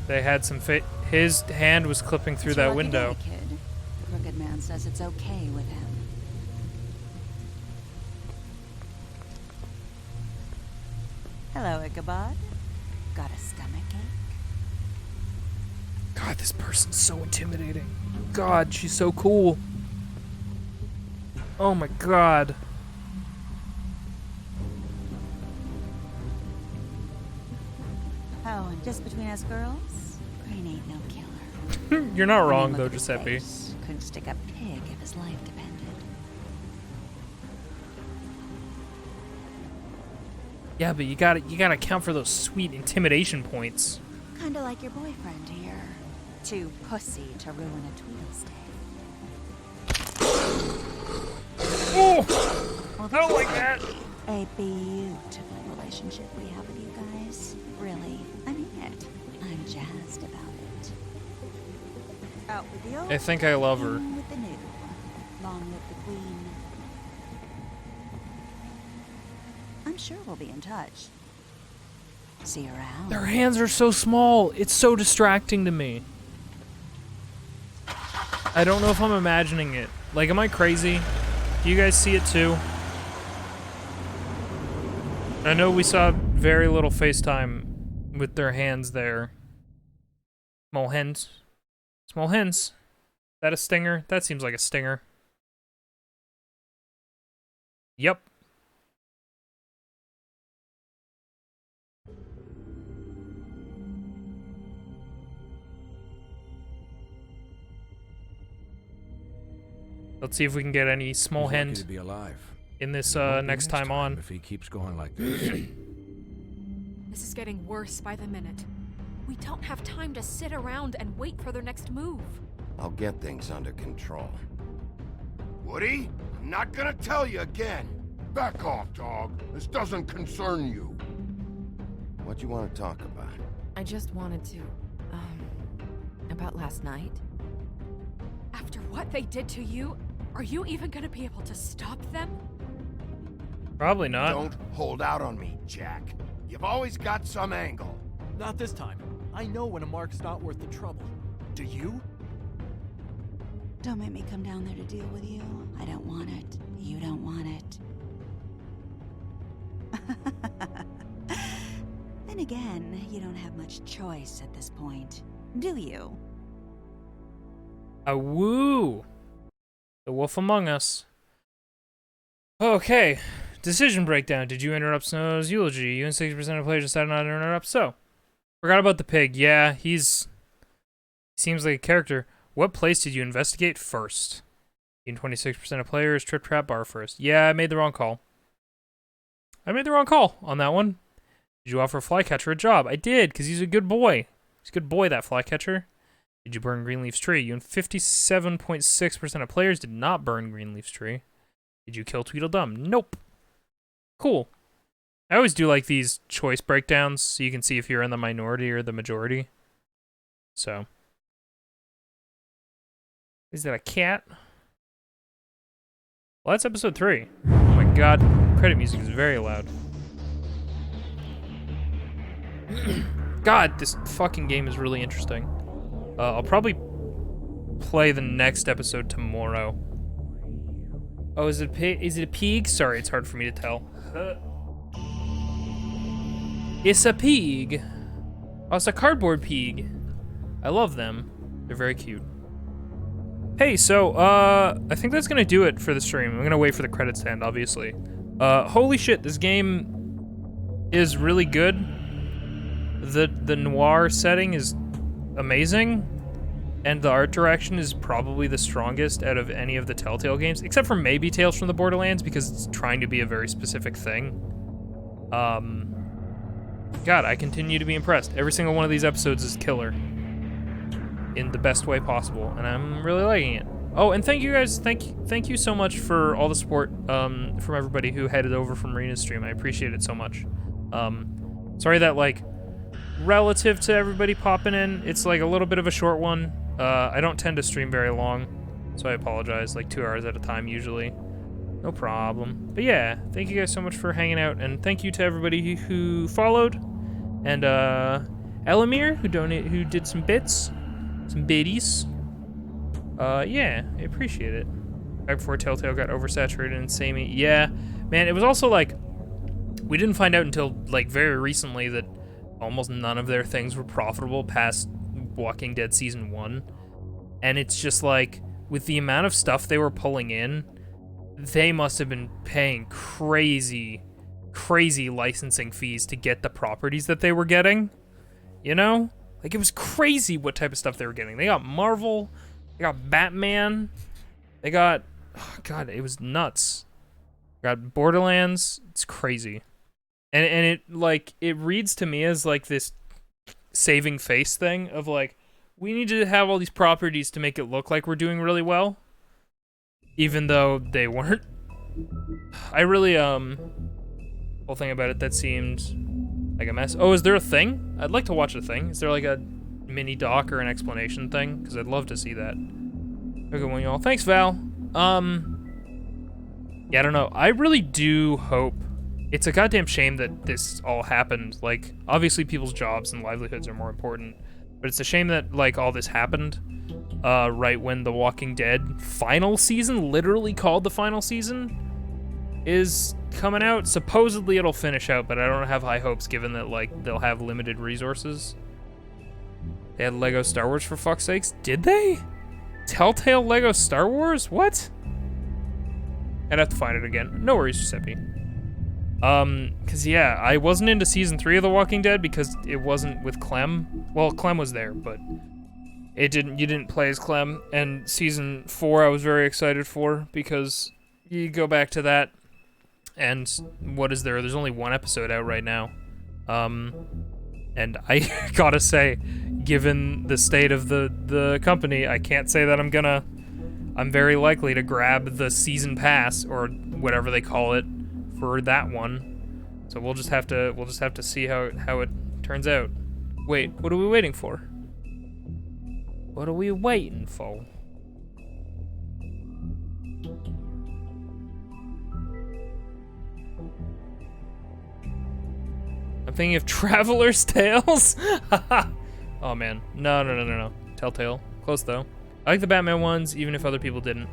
They had some his hand was clipping through It's your that lucky window. day, kid. The Crooked Man says it's okay with him. Hello, Ichabod. Got a stomachache? God, this person's so intimidating. God, she's so cool. Oh my god. Oh, and just between us girls, Crane ain't no killer. You're not I mean, wrong look though, at his Giuseppe. face. Couldn't stick a pig if his life depended. Yeah, but you gotta account for those sweet intimidation points. Kinda like your boyfriend here. Too pussy to ruin a Tweedle's day. Oh! Well, I don't like that. A beautiful relationship. relationship we have with you guys. Really, I mean it. I'm jazzed about it. Out with the old, I think I love her. in with the new. Long live the queen. I'm sure we'll be in touch. See you around. Their hands are so small. It's so distracting to me. I don't know if I'm imagining it. Like, am I crazy? Do you guys see it too? I know we saw very little FaceTime with their hands there. Small hens. Small hens. Is that a stinger? That seems like a stinger. Yep. Let's see if we can get any small He's lucky hens to be alive. in this It won't be next time on. if he keeps going like this. This is getting worse by the minute. We don't have time to sit around and wait for their next move. I'll get things under control. Woody, I'm not gonna tell you again. Back off, dog. This doesn't concern you. What do you want to talk about? I just wanted to, about last night. After what they did to you, are you even gonna be able to stop them? Probably not. Don't hold out on me, Jack. You've always got some angle. Not this time. I know when a mark's not worth the trouble. Do you? Don't make me come down there to deal with you. I don't want it. You don't want it. Then again, you don't have much choice at this point, do you? Woo! The Wolf Among Us. Okay. Decision breakdown. Did you interrupt Snow's eulogy? You and 60% of players decided not to interrupt. So, forgot about the pig. Yeah, he seems like a character. What place did you investigate first? You and 26% of players Trip Trap Bar first. Yeah, I made the wrong call. I made the wrong call on that one. Did you offer Flycatcher a job? I did, because he's a good boy. He's a good boy, that Flycatcher. Did you burn Greenleaf's tree? You and 57.6% of players did not burn Greenleaf's tree. Did you kill Tweedledum? Nope. Cool. I always do like these choice breakdowns so you can see if you're in the minority or the majority. So. Is that a cat? Well, that's episode 3. Oh my god. Credit music is very loud. God, this fucking game is really interesting. I'll probably play the next episode tomorrow. Oh, is it a pig? Is it a pig? Sorry, it's hard for me to tell. It's a pig. Oh, it's a cardboard pig. I love them. They're very cute. Hey, so, I think that's gonna do it for the stream. I'm gonna wait for the credits to end, obviously. Holy shit, this game is really good. The noir setting is amazing, and the art direction is probably the strongest out of any of the Telltale games, except for maybe Tales from the Borderlands, because it's trying to be a very specific thing. God, I continue to be impressed. Every single one of these episodes is killer in the best way possible, and I'm really liking it. Oh, and thank you guys, thank you so much for all the support from everybody who headed over from Marina's stream. I appreciate it so much. Sorry that, like, relative to everybody popping in, it's like a little bit of a short one. I don't tend to stream very long, so I apologize, like 2 hours at a time usually. No problem. But yeah, thank you guys so much for hanging out, and thank you to everybody who followed, and Elamir who did some bits, some biddies. Yeah, I appreciate it. Back before Telltale got oversaturated and samey. Yeah, man, it was also like, we didn't find out until like very recently that almost none of their things were profitable past Walking Dead Season 1. And it's just like, with the amount of stuff they were pulling in, they must have been paying crazy licensing fees to get the properties that they were getting. You know? Like, it was crazy what type of stuff they were getting. They got Marvel, they got Batman, they got, oh god, it was nuts. They got Borderlands, it's crazy. And it, like, it reads to me as, like, this saving face thing of, like, we need to have all these properties to make it look like we're doing really well. Even though they weren't. I really, Whole thing about it, that seemed like a mess. Oh, is there a thing? I'd like to watch a thing. Is there like a mini doc or an explanation thing? Because I'd love to see that. Have a good one, y'all. Thanks, Val. Yeah, I don't know. I really do hope. It's a goddamn shame that this all happened. Like, obviously people's jobs and livelihoods are more important, but it's a shame that, like, all this happened right when The Walking Dead final season, literally called the final season, is coming out. Supposedly it'll finish out, but I don't have high hopes given that, like, they'll have limited resources. They had Lego Star Wars, for fuck's sakes. Did they? Telltale Lego Star Wars? What? I'd have to find it again. No worries, Giuseppe. Cause yeah, I wasn't into season 3 of The Walking Dead because it wasn't with Clem. Well, Clem was there, but you didn't play as Clem. And season 4 I was very excited for because you go back to that and what is there? There's only one episode out right now. And I gotta say, given the state of the company, I can't say that I'm very likely to grab the season pass or whatever they call it for that one. So we'll just have to see how it turns out. Wait, what are we waiting for? What are we waiting for? I'm thinking of Traveler's Tales. Oh man, no. Telltale, close though. I like the Batman ones, even if other people didn't.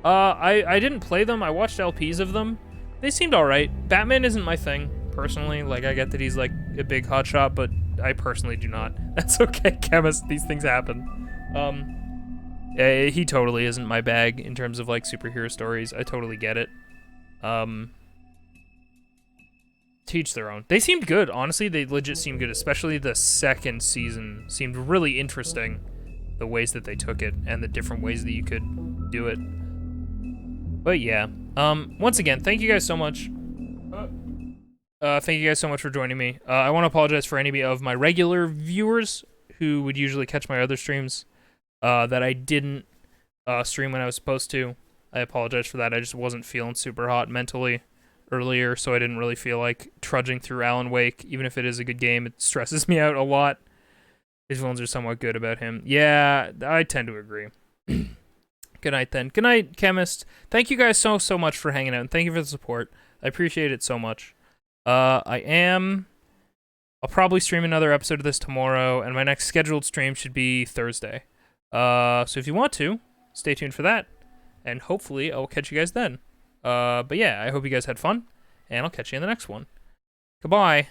I didn't play them. I watched LPs of them. They seemed alright. Batman isn't my thing, personally. Like, I get that he's, like, a big hotshot, but I personally do not. That's okay, Chemist. These things happen. He totally isn't my bag in terms of, like, superhero stories. I totally get it. Teach their own. They seemed good. Honestly, they legit seemed good. Especially the second season seemed really interesting. The ways that they took it and the different ways that you could do it. But yeah, once again, thank you guys so much. Thank you guys so much for joining me. I want to apologize for any of my regular viewers who would usually catch my other streams that I didn't stream when I was supposed to. I apologize for that. I just wasn't feeling super hot mentally earlier, so I didn't really feel like trudging through Alan Wake. Even if it is a good game, it stresses me out a lot. His villains are somewhat good about him. Yeah, I tend to agree. Good night, then. Good night, Chemist. Thank you guys so much for hanging out, and thank you for the support. I appreciate it so much. I'll probably stream another episode of this tomorrow, and my next scheduled stream should be Thursday. So if you want to, stay tuned for that, and hopefully I'll catch you guys then. But yeah, I hope you guys had fun, and I'll catch you in the next one. Goodbye.